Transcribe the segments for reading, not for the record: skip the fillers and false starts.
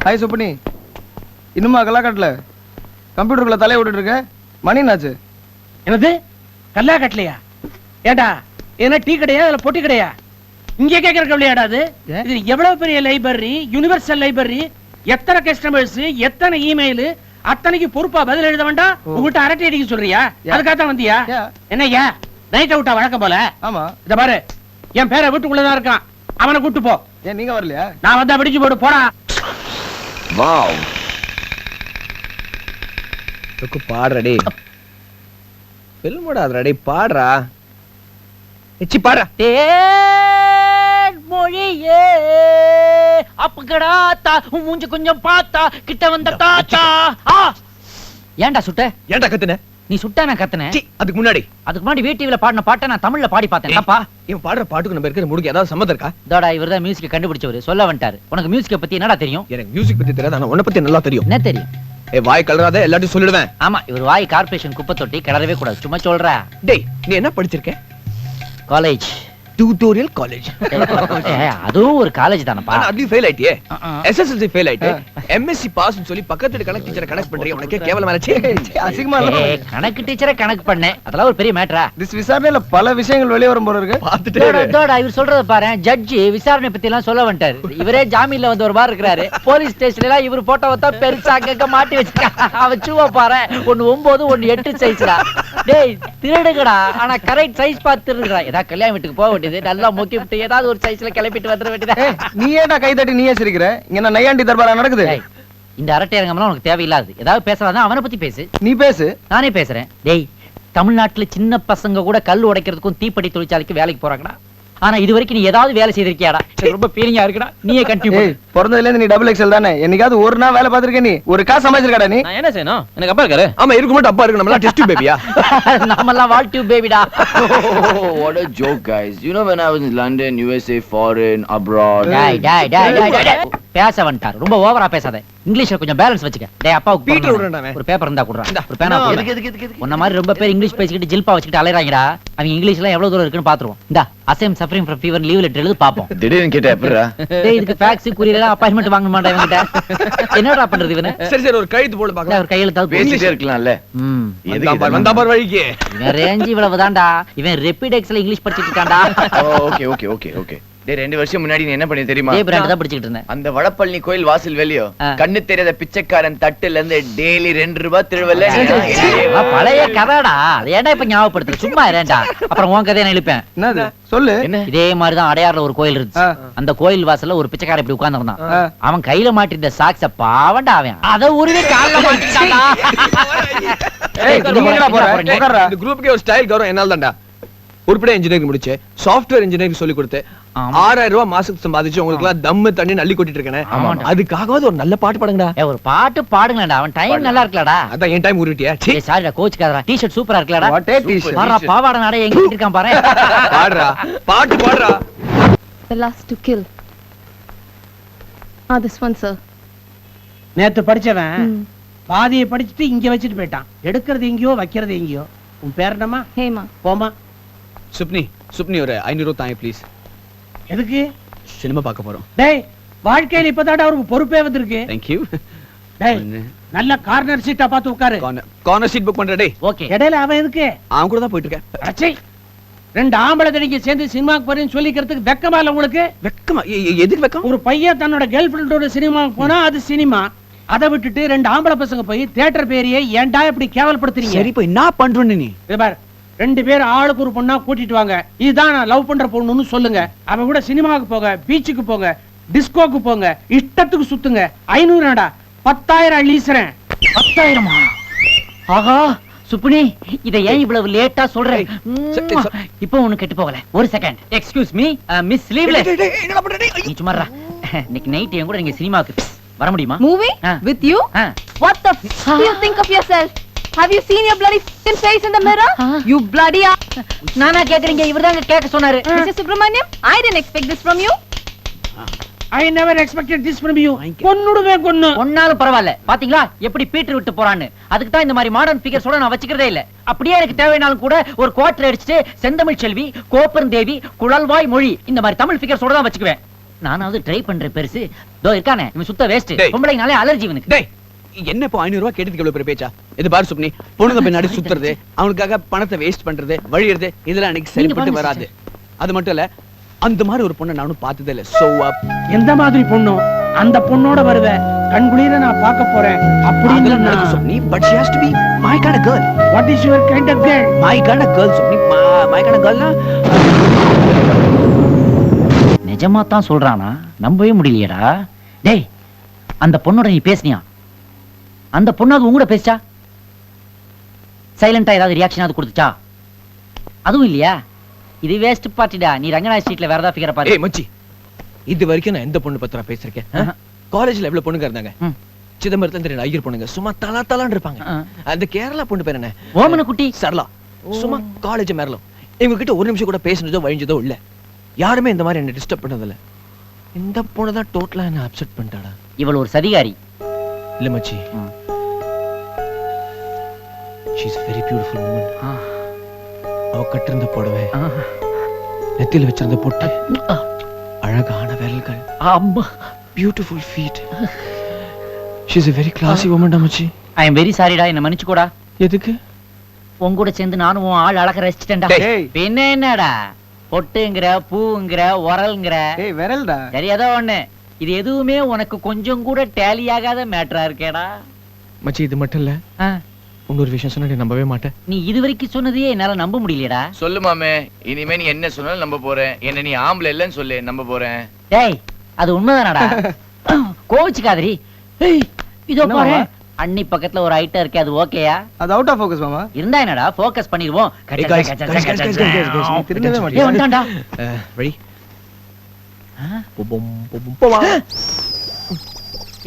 Hi சுப்பனி, இன்னுமா கல்லா கட்டல? கம்ப்யூட்டருக்குள்ள தலையை விட்டுட்டு இருக்க, மணி என்னாச்சு? என்னது கல்லா கட்டலையா? ஏடா என்ன டீ கடையா இல்ல பொட்டி கடையா? இங்கே கேட்கற கவலையாடா அது? இது எவ்வளவு பெரிய லைப்ரரி, யூனிவர்சல் லைப்ரரி, எத்தனை கஸ்டமர்ஸ், எத்தனை இமெயில், அத்தனைக்கு பொறுப்பா பதில் எழுத வேண்டாம். உங்ககிட்ட அரட்டை அடிக்க சொல்றியா? அதுக்காக தான் வந்தியா? என்னய்யா நைட் அவுட்டா வழக்கம் போல? ஆமா. இத பாரு, என் பேரை வீட்டுக்குள்ளதான் இருக்கான், அவனை கூட்டு போ. ஏன் நீங்க வரலையா? நான் வந்தா பிடிச்சு போடு, போடா. வாவ், துக்கு பாடுறடே. ஃபில்மோட அதுடா, பாடுறா. எச்சி பாடுறா. மொழியே அப்பகடாத்தா மூஞ்சி கொஞ்சம் பார்த்தா கிட்ட வந்த தாத்தா. ஏன்டா சுட்ட? ஏன்டா கத்துன? நீ சுட்டா நான் கத்துனேன். அதுக்கு முன்னாடி வீடியோல பாடின பாட்டை நான் தமிழ்ல பாடி பார்த்தேன். அப்பா இவன் பாடுற பாட்டுக்கு நம்ம இருக்கிற முடிக்கு ஏதாவது சம்மந்தம் இருக்கா? தோடா இவர்தான் மியூசிக் கண்டுபிடிச்சவரு, சொல்ல வந்துட்டாரு. உனக்கு மியூசிக்கை பத்தி என்னடா தெரியும்? எனக்கு மியூசிக் பத்தி தெரியாது, ஆனா உன்னை பத்தி நல்லா தெரியும். என்ன தெரியும்? வாய் கலராத, எல்லாத்தையும் சொல்லிடுவேன். ஆமா, இவர் வாய் கார்பரேஷன் குப்பை தொட்டி, கிளறவே கூடாது. சும்மா சொல்ற. டேய், நீ என்ன படிச்சிருக்க? College, tutorial college. அதுவும் ஒரு காலேஜ் தானப்பா. அதுலயும் ஃபெயில் ஆயிட்டியே. எஸ்எஸ்எல்சி ஃபெயில் ஆயிட்டு எம்எஸ்சி பாஸ் சொல்லி பக்கத்துல கணக்கு டீச்சரை கனெக்ட் பண்றீங்க. உனக்கே கேவலமா இருந்துச்சு. அசிங்கமா இல்ல? கணக்கு டீச்சரை கனெக்ட் பண்ணேன், அதெல்லாம் ஒரு பெரிய மேட்டரா? திஸ் விசாரணையில பல விஷயங்கள் வெளியே வரும் போல இருக்கு. தோடா இவர் சொல்றத பாரு. ஜட்ஜி விசாரணை பத்தி எல்லாம் சொல்ல வந்துட்டாரு. இவரே ஜாமீன்ல வந்து ஒரு வாரம் இருக்கிறாரு. போலீஸ் ஸ்டேஷன்ல எல்லாம் இவர் போட்டோவை தான் பெருசா அங்க மாட்டி வச்சிருக்கான். அவன் சூவ பாரு, 1 9 1 8 சைஸ்டா. டேய் திருடுங்கடா, ஆனா கரெக்ட் சைஸ் பார்த்து திருடுறா. ஏதாவது கல்யாண வீட்டுக்கு போக வேண்டியது, நல்லா முக்கி விட்டு ஏதாவது ஒரு சைஸ்ல கிளப்பிட்டு வந்துட வேண்டியது. நீ ஏன்டா கை தட்டி நீயே சிரிக்கிற? இங்க என்ன நையாண்டி தர்பாரா நடக்குது? இந்த அரட்டை அரங்கம்லாம் உனக்கு தேவையில்லாது. ஏதாவது பேசலாம் அவனை பத்தி பேசு. நீ பேசு. நானே பேசுறேன். டேய், தமிழ்நாட்டுல சின்ன பசங்க கூட கல் உடைக்கிறதுக்கும் தீப்பெட்டி தொழிற்சாலைக்கு வேலைக்கு போறாங்கடா. ஆனா இது வரைக்கும் நீ ஏதாவது வேலை செய்திருக்கியாடா? ரொம்ப ஃபீலிங்கா இருக்குடா. நீயே கண்டினியூ பண்ணு. பிறந்ததுல இருந்து நீ டபுள் எக்ஸ்எல் தானே. என்னைக்காவது ஒரு நாள் வேலை பார்த்திருக்க? நீ ஒரு காசு சமைச்சிருக்கடா? நீ நான் என்ன செய்யணும்? எனக்கு அப்பா இருக்காரு. ஆமா, இருக்கு மட்டும் அப்பா இருக்கு. நம்ம எல்லாம் டெஸ்ட் டியூப் பேபியா? நாமெல்லாம் வால் டியூப் பேபிடா. What a joke, guys. You know when I was in London, USA, foreign, abroad. டேய் பேச வந்துட்டார். ரொம்ப ஓவரா பேசாத. இங்கிலீஷ்ல கொஞ்சம் பேலன்ஸ் வச்சுக்க. டேய் அப்பாவுக்கு பீட்டர் விடுறேன்டா. ஒரு பேப்பர் இருந்தா குடுறா. ஒரு பேனா போடு. எதுக்கு உன்ன மாதிரி ரொம்ப பேர் இங்கிலீஷ் பேசிக்கிட்டு ஜில்பா வச்சிட்டு அலையறாங்கடா. அவங்க இங்கிலீஷ்ல எவ்வளவு தூரம் இருக்குன்னு பாத்துருவோம். இந்தா as I'm suffering from fever leave letter எழுது பாப்போம். திடீர்னு கேட்டா எப்படிடா? டேய் இதுக்கு ஃபேக்ஸ் கூரியர் அப்பாயின்ட்மென்ட் வாங்க மாட்டேன் இவங்கிட்ட. என்னடா பண்றது இவனே? சரி ஒரு கைது போடு பார்க்கலாம். ஒரு கையெழுத்தாவது பேசிட்டே இருக்கலாம்ல. எதுக்கு வந்தா பார் வழிக்கு. இவன் ரேஞ்ச் இவ்வளவுதான்டா. இவன் ரெபிடெக்ஸ்ல இங்கிலீஷ் படிச்சிட்டு இருக்கான்டா. ஓகே. டேய் 2 வருஷம் முன்னாடி நீ என்ன பண்ணி தெரியுமா? டேய் பிராண்ட் தான் படிச்சிட்டு இருந்தேன். அந்த வடபழனி கோயில் வாசல் வெளியோ கண்ணு தெரியாத பிச்சைக்காரன் தட்டுல இருந்து டெய்லி 2 ரூபாய் திருவல்ல. பழைய கதைடா. அது ஏன்டா இப்ப ஞாபகப்படுத்துற? சும்மா இரேண்டா. அப்புறம் உன் கதையை நான் இழுப்பேன். என்னது சொல்லு. இதே மாதிரிதான் அடையாறுல ஒரு கோயில் இருந்துச்சு. அந்த கோயில் வாசல்ல ஒரு பிச்சைக்காரன் இப்படி உட்கார்ந்திருந்தான். அவன் கையில மாட்டிருந்த சாக்ஸ பாவண்டா அவன் அத உருவே கால்ல மாட்டிட்டான்டா. இந்த குரூப்புக்கே ஒரு ஸ்டைல் கவரம் என்னால தான்டா. உருப்படியா இன்ஜினியரிங் முடிச்சு சாஃப்ட்வேர் இன்ஜினியரிங் சொல்லி கொடுத்து 6000 ரூபாய் மாசத்துக்கு சம்பாதிச்சு உங்களுக்கு எல்லாம் தம்மு தண்ணி அள்ளி கொட்டிட்டு இருக்கேன். அதுக்காகவது ஒரு நல்ல பாட்டு பாடுங்கடா. ஒரு பாட்டு பாடுங்களேடா. அவன் டைம் நல்லா இருக்கலடா. அதான் என் டைம் உருட்டியா? சாரிடா கோச்சுக்காதடா. டி-ஷர்ட் சூப்பரா இருக்கலடா. What A T-shirt. பாறா பாவாடை நாடே எங்க இருக்கான் பாரு. பாடுறா பாட்டு பாடுறா. The last to kill. This one, sir. நேத்து படிச்சவன் பாதியை படிச்சுட்டு இங்க வச்சிட்டு போயிட்டான். எடுக்கிறது எங்கயோ வைக்கிறது எங்கயோ. உன் பேர் என்னமா? ஹேமா. போமா. சுப்னி ஒரு 500 தாங்க ப்ளீஸ். எதுக்கு? சினிமா பார்க்க போறோம். டேய் வாழ்க்கையில இப்பதான்டா அவருக்கு பொறுப்பே வந்திருக்கு. Thank you. டேய் நல்ல கார்னர் சீட்டா பார்த்து உட்காரு. கார்னர் சீட் புக் பண்றடே. ஓகே. இடையில அவன் எதுக்கு? அவன் கூட தான் போயிட்டு இருக்கேன். அச்சை 2 ஆம்பளை தடிங்க சேர்ந்து சினிமாக்கு போறேன்னு சொல்லிக்கிறதுக்கு வெக்கமா இல்ல உங்களுக்கு? வெக்கமா? எதுக்கு வெக்கம்? ஒரு பையன் தன்னோட கேர்ள் ஃப்ரெண்டோட சினிமாக்கு போனா அது சினிமா. அதை விட்டுட்டு 2 ஆம்பளை பசங்க போய் தியேட்டர் பேரையே ஏன்டா இப்படி கேவலப்படுத்துறீங்க? சரி போய் என்ன பண்றேன்னு நீ? பார் 2 பேர் ஆளுக்கு ஒரு பொண்ணா கூட்டிட்டு வாங்க. இதுதான் நான் லவ் பண்ற பொண்ணுன்னு சொல்லுங்க. அவன் கூட சினிமாவுக்கு போங்க, பீச்சுக்கு போங்க, டிஸ்கோக்கு போங்க, இஷ்டத்துக்கு சுத்துங்க. 500 10,000 அள்ளீசறேன். 10,000? ஆஹா சுப்புனி, இத ஏன் இவ்வளவு லேட்டா சொல்ற? இப்போ ஒண்ணு கெட்டு போகல. ஒரு second. Excuse me miss sleeveless. நீ சும்மாறா. இன்னைக்கு நைட் என் கூட நீங்க சினிமாவுக்கு வர முடியுமா? Movie? With you? What the f do you think of yourself? Have you seen your bloody f***ing face in the mirror? You bloody நானா கேக்குறீங்க? இவர்தாங்க கேட்க சொன்னாரு. Mr. Subramaniam, I didn't expect this from you. I never expected this from you. கொன்னுடுவே கொன்னு. ஒன்னாலும் பரவாயில்ல. பாத்தீங்களா எப்படி Peter விட்டு போறான்னு? அதுக்கு தான் இந்த மாதிரி மாடர்ன் ஃபிகர்ஸோட நான் வச்சிக்கிறதே இல்ல. அப்படியே எனக்கு தேவையானாலும் கூட ஒரு குவார்டர் அடிச்சிட்டு செந்தமிழ் செல்வி, கோப்பன் தேவி, குழல்வாய் மொழி இந்த மாதிரி தமிழ் ஃபிகர்ஸோட தான் வச்சுக்குவேன். நானாவது ட்ரை பண்றேன் பெருசு. தோ இருக்கானே இவன் சுத்த வேஸ்ட். டேய். பொம்பளைங்கனாலே அலர்ஜி இவனுக்கு. டேய் என்ன இப்போ 500 ரூபாய் கேட்டதுக்கு எவ்வளவு பெரிய பேச்சா? இது பாரு சுப்னி, பொண்ணுங்க பின்னாடி சுத்துறது, அவனுக்காக பணத்தை வேஸ்ட் பண்றது, வழியிறது, இதெல்லாம் எனக்கு சரிப்பட்டு வாங்க வராது. அது மட்டும் இல்ல, அந்த மாதிரி ஒரு பொண்ணை நானும் பார்த்ததே இல்ல. சோ எந்த மாதிரி பொண்ணும் அந்த பொண்ணோட வருவ கண்குளிர நான் பார்க்க போறேன் அப்படின்னு நடக்கும் Subni. But she has to be my kind of girl. What is your kind of girl? My kind of girl Subni. My kind of girlனா நிஜமா தான் சொல்றானா? நம்பவே முடியலையேடா. டேய் அந்த பொண்ணோட நீ பேசுனியா? அந்த பொண்ணு அது உங்கூட பேசிச்சா? சைலண்டா ஏதாவது ரியாக்ஷன் அது கொடுத்துச்சா? அதுவும் இல்லையா? இது வேஸ்ட் பார்ட்டிடா. நீ ரங்கநாத் ஸ்ட்ரீட்ல வேற ஏதாவது ஃபிகர் பாரு. ஏய் மச்சி, இது வரைக்கும் நான் எந்த பொண்ணு பத்திரா பேசிருக்கேன்? காலேஜ்ல எவ்வளவு பொண்ணுங்க இருந்தாங்க? சிதம்பரத்துல தெரியல ஐயர் பொண்ணுங்க சும்மா தலான்னு இருப்பாங்க. அந்த கேரளா பொண்ணு பேர் என்ன? ஓமன குட்டி சரளா. சும்மா காலேஜ் மேரலும். இவங்க கிட்ட ஒரு நிமிஷம் கூட பேசினதோ வழிஞ்சதோ இல்ல. யாருமே இந்த மாதிரி என்ன டிஸ்டர்ப் பண்ணதில்ல. இந்த பொண்ணு தான் டோட்டலா என்ன அப்செட் பண்ணிட்டாடா. இவள் ஒரு சதிகாரி. இல்ல மச்சி, she is a very beautiful woman. அவ கட்டிருந்த புடவை, நெத்தியில வச்சிருந்த பொட்டு, அழகான விரல்கள், அம்மா beautiful feet. She is a very classy woman டா மச்சி. ஐ அம் வெரி சாரிடா. என்ன மன்னிச்சுக்கோடா. எதுக்கு? உன் கூட சேர்ந்து நானும் உன் ஆள் அழக ரசிச்சிட்டேன்டா. டேய். பின்ன என்னடா பொட்டுங்கிற பூங்கிற உரல்ங்கிற ஏய் விரல்டா. சரி ஏதோ ஒண்ணு. இது எதுவுமே உனக்கு கொஞ்சம் கூட டேலி ஆகாத மேட்டரா இருக்கேடா. மச்சி இது மட்டும் இல்ல, இன்னொரு விஷயம் சொன்னா நீ நம்பவே மாட்டேன். நீ இதுவரைக்கும் சொன்னதையே என்னால நம்ப முடியலடா. சொல்லு மாமே, இனிமே நீ என்ன சொன்னாலும் நம்ப போறேன். என்ன நீ ஆம்பளை இல்லன்னு சொல்லு, நம்ப போறேன். டேய் அது உண்மைதானடா? கோவிச்சுக்காதரி. இதோ என்ன பாரு, மாமா? அண்ணி பக்கத்துல ஒரு ஐட்டம் இருக்கு. அது ஓகேயா? அது அவுட் ஆஃப் ஃபோக்கஸ் மாமா. இருந்தா என்னடா ஃபோக்கஸ் பண்ணிடுவோம். Hey guys, நீ திரும்பவே ஏய், மாட்டியா? வந்துட்டான்டா. வழி.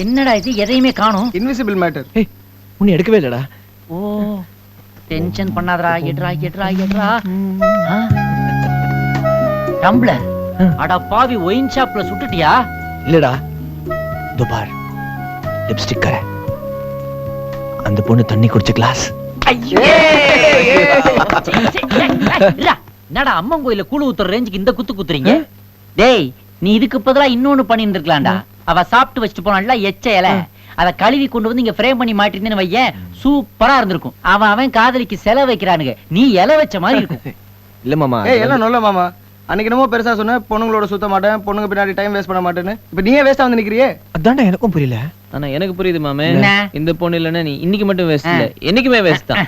என்னடா இது எதையுமே காணோம். Invisible matter. ஏய் உன்னை எடுக்கவே இல்லடா. ஓ டென்ஷன் பண்ணாதடா. எட்ரா டம்ளர். அட பாவி, ஒயின் ஷாப்ல சுட்டுட்டியா? இல்லடா, துபார் லிப்ஸ்டிக் கரை, அந்த பொண்ணு தண்ணி குடிச்ச கிளாஸ். என்னடா அம்மன் கோயில கூழு ஊத்துற ரேஞ்சுக்கு இந்த குத்து குத்துறீங்க? டேய் நீ இதுக்கு பதிலா இன்னொன்னு பண்ணிட்டு இருக்கலாம்டா. அவ சாப்பிட்டு வச்சுட்டு போனான்ல எச்ச இலை, அத கழுவி கொண்டு வந்து இங்க ஃப்ரேம் பண்ணி மாட்டிருந்தேன்னு வையேன், சூப்பரா இருந்திருக்கும். அவன் காதலிக்கு செலவு வைக்கிறானுங்க, நீ இலை வச்ச மாதிரி இருக்கும். இல்ல மாமா, ஏய் எல்லாம் நல்ல மாமா. அன்னைக்கு என்னமோ பெருசா சொன்ன பொண்ணுங்களோட சுத்த மாட்டேன், பொண்ணுங்க பின்னாடி டைம் வேஸ்ட் பண்ண மாட்டேன்னு. இப்ப நீயே வேஸ்டா வந்து நிக்கிறியே. அதான்டா எனக்கும் புரியல. ஆனா எனக்கு புரியுது மாமே. என்ன? இந்த பொண்ணு இல்லன்னா நீ இன்னைக்கு மட்டும் வேஸ்ட் இல்ல, என்னைக்குமே வேஸ்ட் தான்.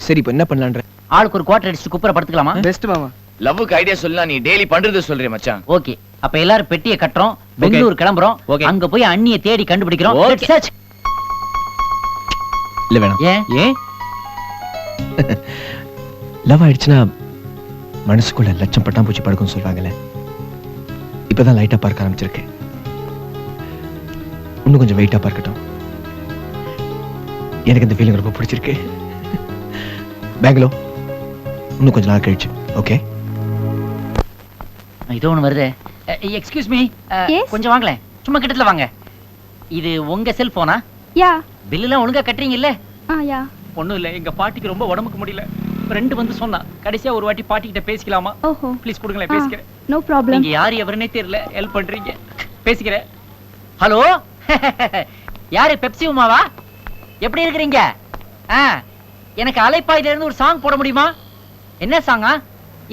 சரி இப்ப என்ன பண்ணலான்ற? ஆளுக்கு ஒரு குவார்டர் அடிச்சுட்டு குப்புற படுத்துக்கலாமா? பெஸ்ட் மாமா. லவ்வுக்கு ஐடியா சொல்லலாம், நீ டெய்லி பண்றது சொல்றிய மச்சான். ஓகே, அப்ப எல்லாரும் பெட்டியை கட்டுறோம், பெங்களூர் கிளம்புறோம். Okay. அங்க போய் அண்ணியை தேடி கண்டுபிடிக்கிறோம். Okay. Let's search. இல்ல வேணாம். ஏன்? ஏன்? லவ் ஆயிடுச்சுன்னா மனசுக்குள்ள லட்சம் பட்டாம்பூச்சி படுக்கும்னு சொல்றாங்கல்ல, இப்பதான் லைட்டா பார்க்க ஆரம்பிச்சிருக்கேன். இன்னும் கொஞ்சம் வெயிட்டா பார்க்கட்டும். எனக்கு இந்த ஃபீலிங் ரொம்ப பிடிச்சிருக்கு. பெங்களூர் இன்னும் கொஞ்ச நாள் கழிச்சு. ஓகே, இதோ ஒண்ணு வருது. Excuse me, Yes? கொஞ்சம் வாங்களேன், சும்மா கிட்டத்துல வாங்க. இது உங்க செல்போனா? யா பில்லாம் ஒழுங்கா கட்டுறீங்கல்ல? யா ஒண்ணும் இல்ல, எங்க பாட்டிக்கு ரொம்ப உடம்புக்கு முடியல. ஃப்ரெண்ட் வந்து சொன்னா கடைசியா ஒரு வாட்டி பாட்டி கிட்ட பேசிக்கலாமா? ஓஹோ ப்ளீஸ் கொடுங்களேன், பேசிக்கிறேன். No problem. நீங்க யாரு எவருனே தெரியல, ஹெல்ப் பண்றீங்க, பேசிக்கிறேன். ஹலோ யாரு, பெப்சி உமாவா? எப்படி இருக்கிறீங்க? எனக்கு அலைப்பாயில இருந்து ஒரு சாங் போட முடியுமா? என்ன சாங்கா?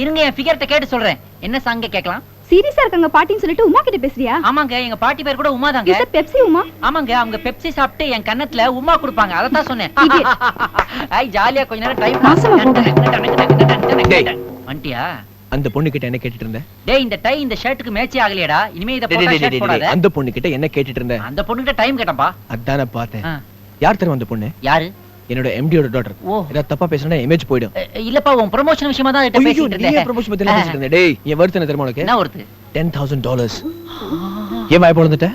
இருங்க என் ஃபிகர்ட்ட கேட்டு சொல்றேன். என்ன சாங்க கேட்கலாம்? சீரியஸா இருக்காங்க பாட்டின்னு சொல்லிட்டு உமா கிட்ட பேசுறியா? ஆமாங்க, எங்க பாட்டி பேர் கூட உமா தாங்க. Is Pepsi Uma? ஆமாங்க, அவங்க பெப்சி சாப்பிட்டு என் கன்னத்துல உமா கொடுப்பாங்க, அதத்தான் சொன்னேன். Idiot. ஐ ஜாலியா கொஞ்ச நேரம் டைம் நாசமா போங்க. டேய். வண்டியா? அந்த பொண்ணு கிட்ட என்ன கேட்டுட்டு இருந்த? டேய் இந்த டை இந்த ஷர்ட்டுக்கு மேட்சே ஆகலையடா. இனிமே இத போட்டா ஷர்ட் போடாத. அந்த பொண்ணு கிட்ட என்ன கேட்டுட்டு இருந்த? அந்த பொண்ணுகிட்ட டைம் கேட்டப்பா. அதான பார்த்தேன். யார் தெரியும் அந்த பொண்ணு? யாரு? என்னோட எம்டியோட டாட்டர். ஓ. ஏதாவது தப்பா பேசினா இமேஜ் போய்டும். இல்லப்பா, உன் ப்ரமோஷன் விஷயமா தான் இத பேசிட்டு நீ இருந்தேன். ப்ரமோஷன் பத்தி பேசிட்டு இருந்த. டேய் என் வர்த் என்ன தெரியுமா உனக்கு? என்ன ஒருத்து? $10,000. ஏன் வாய் பொளந்துட்ட?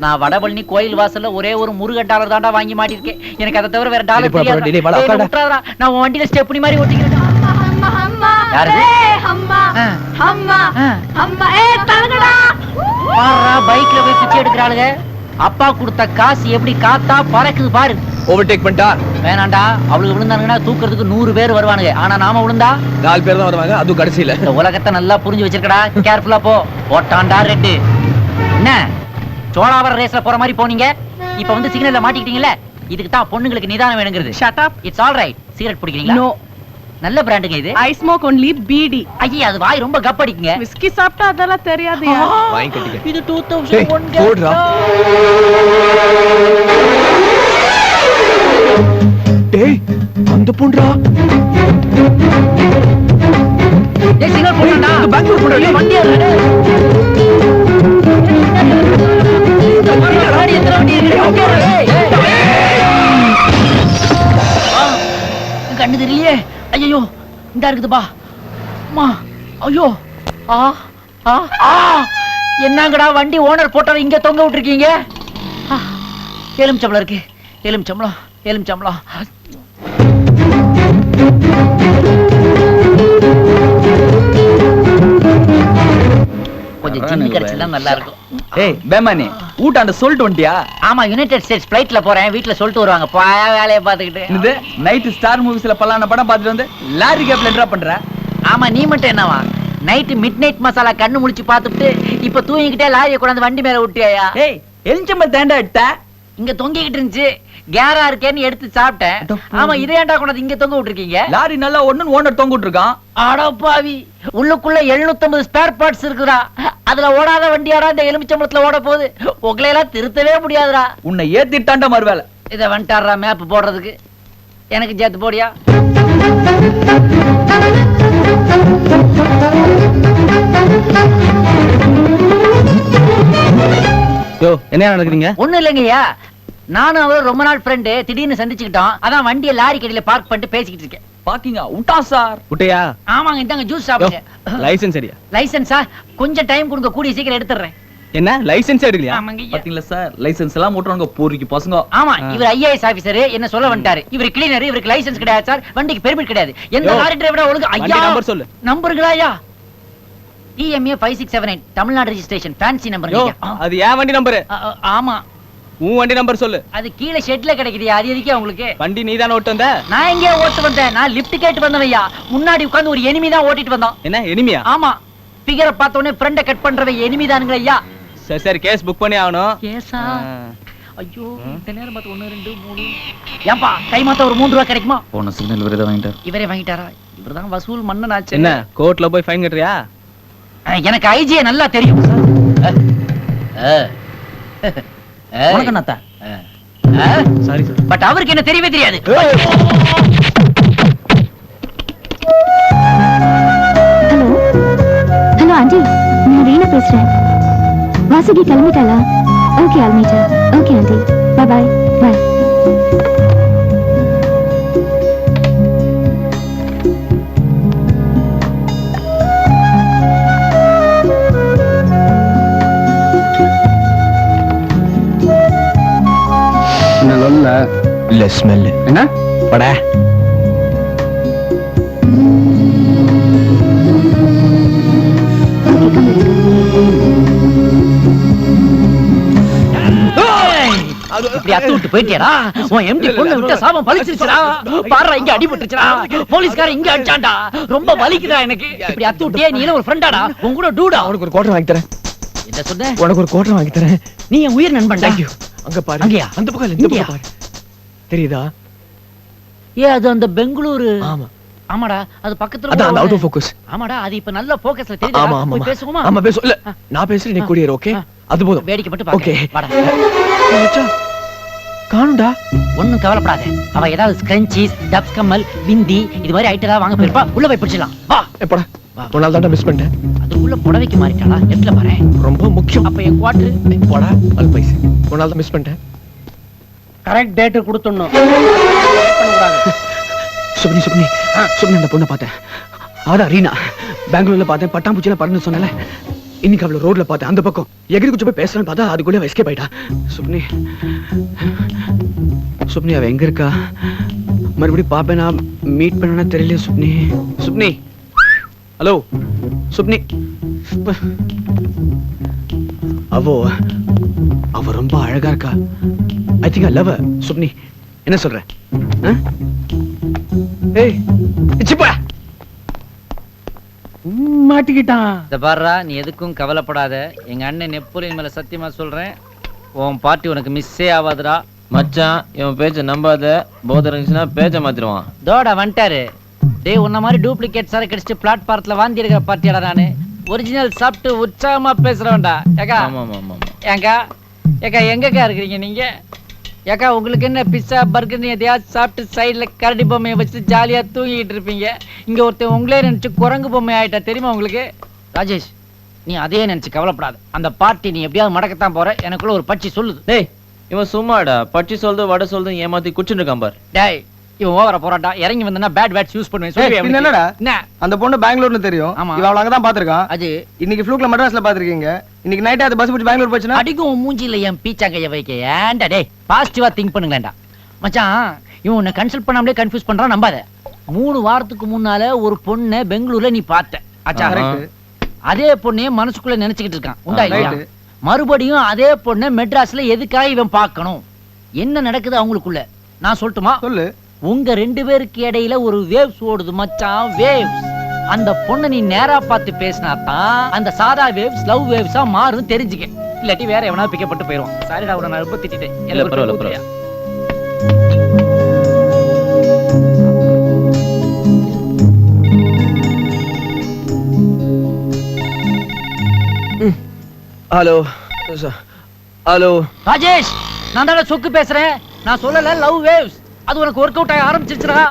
நான் வடபழனி கோயில் வாசல்ல ஒரே ஒரு முருகன் டாலர் தாண்டா வாங்கி மாட்டிருக்கேன். எனக்கு அதை தவிர வேற டேய், டாலர் போ, போ, டேய், வாடா, உட்காருடா. தெரியாது. நான் உன் வண்டியில ஸ்டெப்னி மாதிரி ஓட்டிக்கிறேன். யாரது? பாரா பைக்ல போய் பிச்சை எடுக்கறாளுங்க. அப்பா கொடுத்த காசு எப்படி காத்தா பறக்குது பாரு. ஓவர்டேக் பண்ணிட்டா? வேணாண்டா, அவளுக்கு விழுந்தாங்கன்னா தூக்குறதுக்கு 100 பேர் வருவானுங்க. ஆனா நாம விழுந்தா 4 பேர் தான் வருவாங்க, அதுவும் கடைசியில. இந்த உலகத்தை நல்லா புரிஞ்சு வச்சிருக்கடா. கேர்ஃபுல்லா போ. போட்டாண்டா ரெட்டு. என்ன சோழாவர ரேஸ்ல போற மாதிரி போனீங்க, இப்ப வந்து சிக்னல்ல மாட்டிக்கிட்டீங்கல்ல. இதுக்கு தான் பொண்ணுங்களுக்கு நிதானம் வேணுங்கிறது. Shut up. It's all right. Cigarette பிடிக்கிறீங்களா? No. நல்ல பிராண்டுங்க இது. I smoke only BD. ஐயே, அது வாய் ரொம்ப கப்படிக்குங்க. Whiskey சாப்பிட்டா அதெல்லாம் தெரியாதுயா. வாங்கி கட்டிக்க. இது டேய், 2001 போடுறா. டேய் அந்த பொண்ணுடா. ஏய், சிக்னல் போடுடா. இந்த பெங்களூர் பொண்ணு. ஏய், வண்டி ஏறு. வண்டி எத்தனை வண்டி இருக்கு? ஓகே. கண்ணு தெரியலையே. ஐயோ, இந்த இருக்குதுப்பா. அம்மா, ஐயோ, ஆ ஆ ஆ, என்னங்கடா வண்டி ஓனர் போட்டவ இங்க தொங்க விட்டுருக்கீங்க? எலுமிச்சம்பளம் இருக்கு. எலுமிச்சம்பளம், எலுமிச்சம்பளம். கொஞ்சம் ஜின்னு கிடைச்சா நல்லா இருக்கும். ஏய் பேமானி ஊட்டாண்ட சொல்லிட்டு வந்துட்டியா? ஆமா, யுனைடெட் ஸ்டேட்ஸ் ஃளைட்ல போறேன். வீட்ல சொல்லிட்டு வருவாங்க. வேலையை பார்த்துக்கிட்டு. இது நைட் ஸ்டார் மூவிஸ்ல பல்லான படம் பார்த்துட்டு வந்து லாரி கேப்ல என்ட்ரா பண்ற. ஆமா, நீ மட்டும் என்னவா நைட் மிட் நைட் மசாலா கண்ணு முழிச்சு பார்த்துட்டு இப்ப தூங்கிக்கிட்டே லாரியை கொண்டாந்து வண்டி மேல விட்டியா? ஏய் எலிச்சம்பழம் தேண்டா எடுத்த. இங்க தொங்கிக்கிட்டு இருந்துச்சு, கேரா இருக்கேன்னு எடுத்து சாப்பிட்டேன். ஆமா, இதே ஏன்டா கொண்டாந்து இங்க தொங்க விட்டுருக்கீங்க? லாரி நல்லா ஒண்ணுன்னு ஓனர் தொங்கிட்டு இருக்கான். அடப்பாவி, உள்ளுக்குள்ள 750 ஸ்பேர் பார்ட்ஸ் இருக்குடா. அதுல ஓடாத வண்டியாடா இந்த எலுமிச்சம்பளத்துல ஓட போகுது. உங்களை எல்லாம் திருத்தவே முடியாதுடா. உன்னை ஏத்திட்டாண்டா மறுவேலை. இத வந்துட்டாரா மேப் போடுறதுக்கு? எனக்கு சேர்த்து போடியா? யோ என்ன நடக்குறீங்க? ஒண்ணும் இல்லைங்கய்யா, நானும் அவரும் ரொம்ப நாள் ஃப்ரெண்டு. திடீர்னு சந்திச்சுக்கிட்டோம். அதான் வண்டியை லாரி கடையில பார்க் பண்ணிட்டு பேசிக்கிட்டு இருக்கேன். பாக்கிங்க விட்டா சார். குட்டையா? ஆமாங்க, இந்தாங்க ஜூஸ் சாப்பிடுங்க. லைசென்ஸ் சரியா? லைசென்ஸா? கொஞ்சம் டைம் கொடுங்க, கூடிய சீக்கிரம் எடுத்துறேன். என்ன லைசென்ஸ் எடுக்கலையா? ஆமாங்கய்யா. பாத்தீங்களா சார், லைசென்ஸ் எல்லாம் ஓட்டுறாங்க போரிக்கு பசங்க. ஆமா, இவர் ஐஏஎஸ் ஆபீசர். என்ன சொல்ல வந்துட்டாரு. இவர் கிளீனர், இவருக்கு லைசென்ஸ் கிடையாது சார். வண்டிக்கு பெர்மிட் கிடையாது. எந்த லாரி டிரைவரா ஒழுங்கு? வண்டி ஐயா நம்பர் சொல்லு. நம்பருங்களா? ஐயா TMA 5678 Tamil Nadu registration fancy number. யோ அது ஏன் வண்டி நம்பர்? ஆமா, உன் வண்டி நம்பர் சொல்லு. அது கீழே ஷெட்ல கிடைக்குது. அது எதுக்கே உங்களுக்கு? வண்டி நீதானே ஓட்டு வந்த? நான் எங்கே ஓட்டு வந்தேன்? நான் லிஃப்ட் கேட்டு வந்தவையா. முன்னாடி உட்கார்ந்து ஒரு எனிமி தான் ஓட்டிட்டு வந்தோம். என்ன எனிமியா? ஆமா, ஃபிகரை பார்த்த உடனே ஃப்ரெண்ட கட் பண்றவை எனிமி தானுங்க ஐயா. சரி சரி, கேஸ் புக் பண்ணி ஆகணும். கேஸா? ஐயோ, இந்த நேரம் பார்த்து 1 2 3. ஏன்பா கை மாத்த ஒரு 3 ரூபாய் கிடைக்குமா? போன சிக்னல் விருத வாங்கிட்டார். இவரே வாங்கிட்டாரா? இவர்தான் வசூல் மன்னன் ஆச்சு. என்ன கோர்ட்ல போய் ஃபைன் கட்டுறியா? எனக்கு ஐஜியை நல்லா தெரியும். வணக்கம் நாத்தா. Sorry sir. பட் அவருக்கு என்ன தெரியவே தெரியாது. ஹலோ ஹலோ ஆண்டி, நான் ரீனா பேசுறேன். வாசுகி கிளம்பிட்டாளா? Okay, I'll meet her. Okay aunty, bye bye bye. இல்ல ஸ்மெல். என்ன பட இப்படி அத்து விட்டு போயிட்டியாடா? உன் எம்டி பொண்ணு விட்ட சாபம் பழிச்சிருச்சுடா. பாருடா, இங்க அடிபட்டுச்சுடா. போலீஸ்காரன் இங்க அடிச்சான்டா. ரொம்ப வலிக்குதா எனக்கு. இப்படி அத்து விட்டியே. நீ ஒரு ஃப்ரெண்டாடா? உன் கூட டூடா? உனக்கு ஒரு குவார்டர் வாங்கி தரேன். என்ன சொன்ன? உனக்கு ஒரு குவார்டர் வாங்கி தரேன். நீ என் உயிர் நண்பன்டா. Thank you. அங்க பாரு. அங்கயா? அந்த பக்கம் இல்ல, இந்த பக்கம் பாரு. தெரியுதா? ஏ, அது அந்த பெங்களூரு. ஆமா. ஆமாடா, அது பக்கத்துல அதான் அந்த ஒரு- அவுட் ஆஃப் ஃபோக்கஸ். ஆமாடா, அது இப்ப நல்ல ஃபோக்கஸ்ல ஆமா தெரியுதா? ஆமா போய் பேசுவோமா? ஆமா பேசு. இல்ல நான் பேசுறேன், நீ கூடியேரு. ஓகே, அது போதும். வேடிக்கை மட்டும் ஓகே. பாக்க. வாடா. மச்சான் காணும்டா. ஒண்ணும் கவலைப்படாத. அவ ஏதாவது ஸ்கிரன்ச்சீஸ், டப்ஸ் கம்மல், பிந்தி இது மாதிரி ஐட்டம் ஏதாவது வாங்க போயிருப்பா. உள்ள போய் பிடிச்சலாம். வா. எப்படா ஒரு நாள் தான்டா மிஸ் பண்ணிட்டேன். அதுக்குள்ள புடவைக்கு மாறிட்டாளா? லெஃப்ட்ல பாரு. ரொம்ப முக்கியம். அப்ப என் குவார்டர் போடா அது பைசா. ஒரு நாள் தான் மிஸ் பண்ணிட்டேன். கரெக்ட் டேட் கொடுத்துடணும். சுப்னி சுப்னி சுப்னி அந்த பொண்ணை பார்த்தேன். அதான் ரீனா. பெங்களூர்ல பார்த்தேன், பட்டாம்பூச்சியில பறந்து சொன்னல. இன்னைக்கு அவளை ரோட்ல பார்த்தேன். அந்த பக்கம் எகிரி குச்சி போய் பேசுறான்னு பார்த்தா அதுக்குள்ளே எஸ்கேப் ஆயிட்டா. சுப்னி சுப்னி அவ எங்க இருக்கா? மறுபடியும் பாப்பேன், நான் மீட் பண்ணனா தெரியல. சுப்னி சுப்னி ஹலோ சுப்னி. அவ ரொம்ப அழகா இருக்கா. I think I love her. Subni என்ன சொல்ற? ஏய் சிப்பா மாட்டிக்கிட்டான். இந்த பாருடா, நீ எதுக்கும் கவலைப்படாத. எங்க அண்ணன் நெப்போலியன் மேல சத்தியமா சொல்றேன், உன் பார்ட்டி உனக்கு மிஸ்ஸே ஆகாதுடா. மச்சான் இவன் பேச்ச நம்பாத, போதை இருந்துச்சுன்னா பேச்ச மாத்திருவான். தோடா வந்துட்டாரு. டேய், உன்ன மாதிரி டூப்ளிகேட் சாரை கடிச்சிட்டு பிளாட்பாரத்துல வாந்தி எடுக்கிற பார்ட்டியாடா நானு. ஒரிஜினல் சாப்பிட்டு உற்சாகமா பேசுறவன்டா. ஏக்கா ஆமா ஆமா ஆமா. ஏக்கா ஏக்கா எங்கக்கா இருக்கிறீங்க நீங்க? ஏக்கா உங்களுக்கு என்ன பிஸ்ஸா பர்கர் எதையாவது சாப்பிட்டு சைடுல கரடி பொம்மையை வச்சு ஜாலியா தூங்கிட்டு இருப்பீங்க. இங்க ஒருத்தன் உங்களே நினைச்சு குரங்கு பொம்மை ஆயிட்டா தெரியுமா உங்களுக்கு? ராஜேஷ், நீ அதே நினைச்சு கவலைப்படாத. அந்த பார்ட்டி நீ எப்படியாவது மடக்கத்தான் போற. எனக்குள்ள ஒரு பட்சி சொல்லுது. டேய் இவன் சும்மாடா, பச்சி சொல்றது வடை சொல்றது ஏமாத்தி குடிச்சுட்டு இருக்கான் பார். டேய், இவன் ஓவரா போறான்டா. இறங்கி வந்தா பேட் வேர்ட்ஸ் யூஸ் பண்ணுவேன். ஏய், பின்ன என்னடா? என்ன அந்த பொண்ணு பெங்களூர்னு தெரியும். ஆமா. இவ அவள அங்கதான் பாத்துருக்கான். அது இன்னைக்கு ஃப்ளூக்ல மெட்ராஸ்ல பாத்துருக்கீங்க. இன்னைக்கு நைட்டே அது பஸ் பிடிச்சு பெங்களூர் போச்சுன்னா அடிக்கும் மூஞ்சில என் பீச்சாங்கைய வைக்க. ஏன்டா டேய், பாசிட்டிவா திங்க் பண்ணுங்களேன்டா. மச்சான், இவன் உன்னை கன்சல்ட் பண்ணாமலே கன்ஃபியூஸ் பண்றான், நம்பாத. 3 வாரத்துக்கு முன்னால ஒரு பொண்ணை பெங்களூர்ல நீ பார்த்த. ஆச்சா, கரெக்ட். அதே பொண்ணையே மனசுக்குள்ள நினைச்சுக்கிட்டு இருக்கான். உண்டா இல்லையா? ரைட்டு. மறுபடியும் அதே பொண்ணை மெட்ராஸ்ல எதுக்காக இவன் பார்க்கணும்? என்ன நடக்குது அவங்களுக்குள்ள நான் சொல்லட்டுமா? சொல்லு. உங்க 2 பேருக்கு இடையில ஒரு வேவ்ஸ் ஓடுது மச்சான், வேவ்ஸ். அந்த பொண்ணை நீ நேரா பார்த்து பேசினா தான் அந்த சாதா வேவ்ஸ் லவ் வேவ்ஸா மாறும் தெரிஞ்சுக்க. இல்லாட்டி வேற எவனா பிக்கப்பட்டு போயிடும். சாரிடா, உன நான் ரொம்ப திட்டிட்டேன். இல்ல, பரவாயில்ல, பரவாயில்ல. ஹலோ ஹலோ ராஜேஷ், நான் தான சொக்கு பேசுறேன். நான் சொல்லல லவ் வேவ்ஸ். அது உனக்கு ஒர்க் அவுட் ஆக ஆரம்பிச்சிருச்சுடா.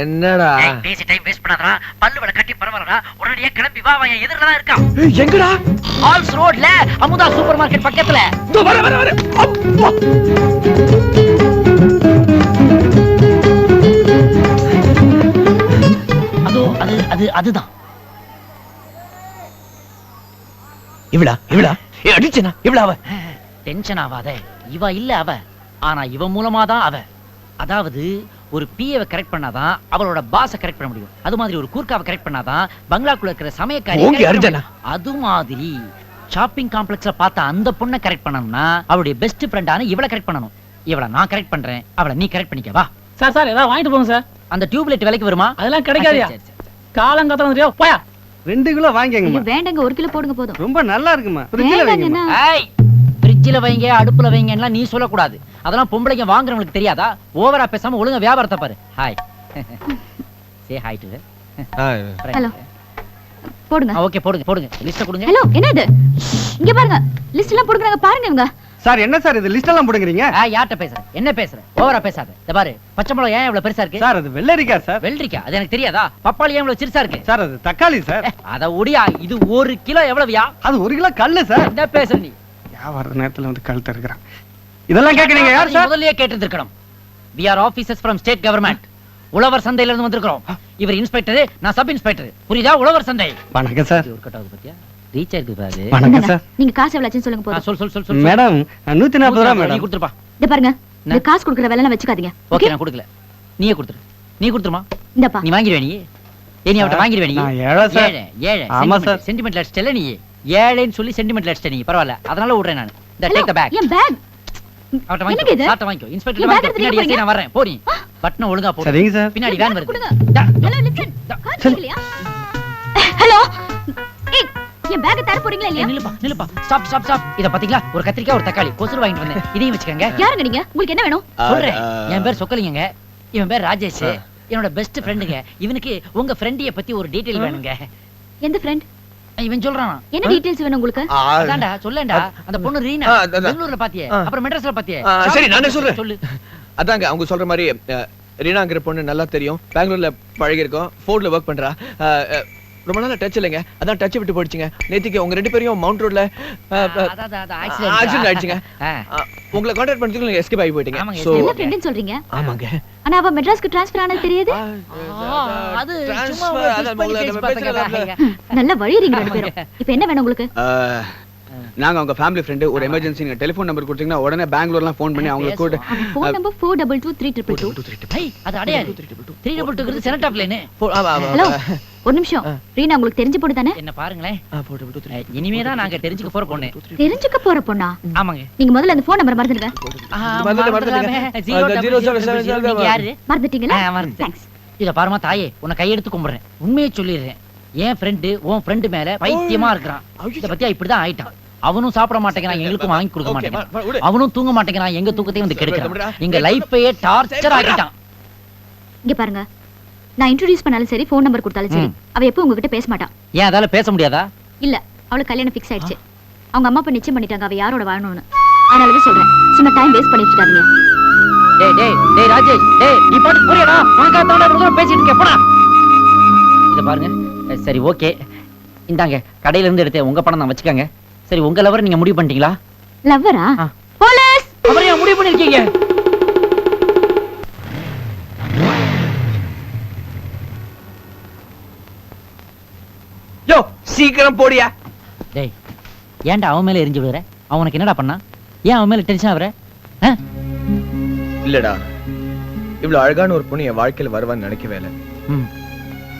என்னடா பேசி டைம் வேஸ்ட் பண்ணாதடா. பல்லு வட கட்டி பரவறடா. உடனே கிளம்பி வா. அவன் எதிரல தான் இருக்கான். எங்கடா? ஆல்ஸ் ரோட்ல அமுதா சூப்பர் மார்க்கெட் பக்கத்துல. இதோ வர வர வர. அப்பா. அதுதான். இவளா இவளா அடிச்சனா இவளா? அவ டென்ஷன் ஆகாத. இவ இல்ல அவ. ஆனா இவ மூலமா தான் அவ. அதாவது ஒரு பிஏவை கரெக்ட் பண்ணாதான் அவளோட பாஸை கரெக்ட் பண்ண முடியும். அது மாதிரி ஒரு கூர்க்காவை கரெக்ட் பண்ணாதான் பங்களாக்குள்ள இருக்கிற சமயக்காரி. அது மாதிரி ஷாப்பிங் காம்ப்ளெக்ஸ்ல பார்த்த அந்த பொண்ணை கரெக்ட் பண்ணணும்னா அவளுடைய பெஸ்ட் ஃப்ரெண்டான இவளை கரெக்ட் பண்ணணும். இவளை நான் கரெக்ட் பண்றேன், அவளை நீ கரெக்ட் பண்ணிக்க. வா சார் சார், ஏதாவது வாங்கிட்டு போங்க சார். அந்த டியூப்லைட் விலைக்கு வருமா? அதெல்லாம் கிடைக்காதியா. சரி, சரி, சரி. காலங்கத்த வந்துறியா? போயா. 2 கிலோ வாங்கிங்கம்மா. வேண்டங்க, 1 கிலோ போடுங்க போதும். ரொம்ப நல்லா இருக்குமா. ஃப்ரிட்ஜ்ல வைங்கம்மா. ஏய், ஃப்ரிட்ஜ்ல வைங்க, அடுப்புல வைங்கன்னா நீ சொல்லக்கூடாது. அதெல்லாம் பொம்பளைங்க வாங்குறவங்களுக்கு தெரியாதா? ஓவரா பேசாம ஒழுங்கா வியாபாரத்தை பாரு. Hi. Say hi to. Hello. போடுங்க. ஓகே, போடுங்க போடுங்க. லிஸ்ட் கொடுங்க. ஹலோ, என்ன இது? இங்க பாருங்க. லிஸ்ட் எல்லாம் போடுறாங்க பாருங்க இவங்க. சார் என்ன சார் இது லிஸ்ட் எல்லாம் போடுங்கறீங்க? யார்ட்ட பேசுற? என்ன பேசுற? ஓவரா பேசாத. இத பாரு, பச்சை மிளகாய் ஏன் இவ்வளவு பெருசா இருக்கு? சார் அது வெள்ளரிக்கா சார். வெள்ளரிக்கா? அது எனக்கு தெரியாதா? பப்பாளி ஏன் இவ்வளவு சிறுசா இருக்கு? சார் அது தக்காளி சார். அத ஒடியா. இது 1 கிலோ எவ்வளவுயா? அது 1 கிலோ கல்லு சார். என்ன பேசுற நீ? வர நேரத்துல வந்து கழுத்து இருக்கிறான். இதெல்லாம் கேக்குறீங்க யார் சார்? முதல்லயே கேட்டிருக்கணும். we are officers from state government. உழவர் சந்தையில இருந்து வந்திருக்கோம். இவர் இன்ஸ்பெக்டர், நான் சப் இன்ஸ்பெக்டர். புரியுதா? உழவர் சந்தை. வணக்கம் சார். ஒரு கட்டாவது பத்தியா? ரீச் ஆயிருக்கு பாரு. வணக்கம் சார். நீங்க காசு எவ்வளவு ஆச்சுன்னு சொல்லுங்க போதும். சொல் சொல் சொல் சொல். மேடம் 140 ரூபாய் நீ மேடம். கொடுத்துருப்பா. இத பாருங்க. இந்த காசு கொடுக்கற வேலை எல்லாம் வச்சுக்காதீங்க. ஓகே, நான் கொடுக்கல. நீயே கொடுத்துரு. நீ கொடுத்துருமா? இந்தப்பா. நீ வாங்கிடுவே நீ. நீ அவட்ட வாங்கிடுவே நீ. நான் ஏழை சார். ஏழை. ஆமா சார். சென்டிமென்ட்ல அடிச்சல நீ. ஏழைன்னு சொல்லி சென்டிமென்ட்ல அடிச்ச நீ. பரவாயில்ல, அதனால விடுறேன் நான். இந்த டேக் தி பேக். என் பேக். அவட்ட வாங்கிக்கோ. சாட்ட வாங்கிக்கோ. இன்ஸ்பெக்டர் வாங்கிக்கோ. பின்னாடி ஏசி நான் வரேன். போறீ. பட்டன ஒழுங்கா போடு. சரிங்க சார். பின்னாடி வேன் வருது. Hello, listen. இல்லையா? ஹலோ. ஏய், என் பேக் தர போறீங்களா இல்லையா? நில்லுப்பா. Stop stop stop. இத பாத்தீங்களா? ஒரு கத்திரிக்காய், ஒரு தக்காளி, கொசுறு வாங்கிட்டு வந்தேன். இதையும் வச்சுக்கங்க. யாருங்க நீங்க? உங்களுக்கு என்ன வேணும்? சொல்றேன். என் பேர் சொக்கலிங்கங்க. இவன் பேர் ராஜேஷ். என்னோட பெஸ்ட் ஃப்ரெண்டுங்க. இவனுக்கு உங்க ஃப்ரெண்டிய பத்தி ஒரு டீடைல் வேணுங்க. எந்த ஃப்ரெண்ட்? இவன் சொல்றான். என்ன டீடைல்ஸ் வேணும் உங்களுக்கு? அதான்டா சொல்லேன்டா. அந்த பொண்ணு ரீனா பெங்களூர்ல பாத்தியே, அப்புறம் மெட்ராஸ்ல பாத்தியே. சரி, நானே சொல்றேன். சொல்லு. அதாங்க அவங்க சொல்ற மாதிரி ரீனாங்கிற பொண்ணு நல்லா தெரியும். பெங்களூர்ல பழகி இருக்கோம். ஃபோர்ட்ல ஒர்க் பண்றா. ரொம்ப நாளா டச் இல்லைங்க. அதான் டச் விட்டு போயிடுச்சுங்க. நேத்திக்கு உங்க 2 பேரையும் மவுண்ட் ரோட்ல ஆக்சிடென்ட் ஆயிடுச்சுங்க. உங்களை கான்டாக்ட் பண்ணிட்டு நீங்க எஸ்கேப் ஆகி போயிட்டீங்க. சோ என்ன ஃப்ரெண்ட்னு சொல்றீங்க? ஆமாங்க. ஆனா அவ மெட்ராஸ்க்கு ட்ரான்ஸ்ஃபர் ஆனது தெரியுது. அது சும்மா ஒரு பேசுறீங்க. நல்ல வழியறீங்க 2 பேரும். இப்போ என்ன வேணும் உங்களுக்கு? நாங்க உங்க ஃபேமிலி ஃப்ரெண்ட். ஒரு எமர்ஜென்சி நீங்க டெலிபோன் நம்பர் கொடுத்தீங்கன்னா உடனே பெங்களூர்லாம் ஃபோன் பண்ணி அவங்க கூட ஃபோன் நம்பர் 422322. ஹை, அது அடையாது. 322 செனட் ஆஃப் லைன். ஹலோ, ஒரு நிமிஷம். ரீனா உங்களுக்கு தெரிஞ்ச பொண்ணு தானே? என்ன பாருங்களேன். இனிமே தான் நாங்க தெரிஞ்சுக்க போற பொண்ணு. தெரிஞ்சுக்க போற பொண்ணா? ஆமாங்க. நீங்க முதல்ல அந்த ஃபோன் நம்பர் மறந்துடுங்க. யாரு மறந்துட்டீங்களா? மறந்துட்டேன். தேங்க்ஸ். இத பாருமா தாயே, உன்னை கையெடுத்து கும்பிடுறேன். உண்மையை சொல்லிடுறேன். என் ஃப்ரெண்டு உன் ஃப்ரெண்டு மேல பைத்தியமா இருக்கிறான். இத பத்தியா இப்படிதான் ஆயிட்டான். அவனும் சாப்பிட மாட்டேங்கிறான், எங்களுக்கும் வாங்கி கொடுக்க மாட்டேங்கிறான். அவனும் தூங்க மாட்டேங்கிறான், எங்க தூக்கத்தையும் வந்து கெடுக்கிறான். எங்க லைஃபையே டார்ச்சர் ஆக்கிட்டான். இங்க பாருங்க, நான் இன்ட்ரோடியூஸ் பண்ணாலும் சரி, ஃபோன் நம்பர் கொடுத்தாலும் சரி, அவ எப்போ உங்ககிட்ட பேச மாட்டான். ஏன் அதால பேச முடியாதா? இல்ல, அவளுக்கு கல்யாணம் ஃபிக்ஸ் ஆயிடுச்சு. அவங்க அம்மா அப்பா நிச்சயம் பண்ணிட்டாங்க அவ யாரோட வாழணும்னு. அதனாலதான் சொல்றேன், சும்மா டைம் வேஸ்ட் பண்ணிட்டு இருக்காதீங்க. டேய் ராஜேஷ், நீ பாட்டு புரியடா. உனக்கு அதான இவ்வளவு பேசிட்டு இருக்க, போடா. இத பாருங்க, சரி ஓகே, இந்தாங்க கடையில இருந்து எடுத்தேன் உங்க பணம் தான் வச்சுக்கோங்க. சரி, உங்க லவர் நீங்க முடிவு பண்ணிட்டீங்களா? லவ்வரா? போலீஸ்! அப்புறம் ஏன் முடிவு பண்ணிருக்கீங்க? யோ சீக்கிரம் போடியா. டேய், ஏன்டா அவன் மேல எரிஞ்சு விடுற? அவனுக்கு என்னடா பண்ணா? ஏன் அவன் மேல டென்ஷன் ஆகுற? இல்லடா, இவ்வளவு அழகான ஒரு பொண்ணு என் வாழ்க்கையில வருவான்னு நினைக்கவே இல்ல.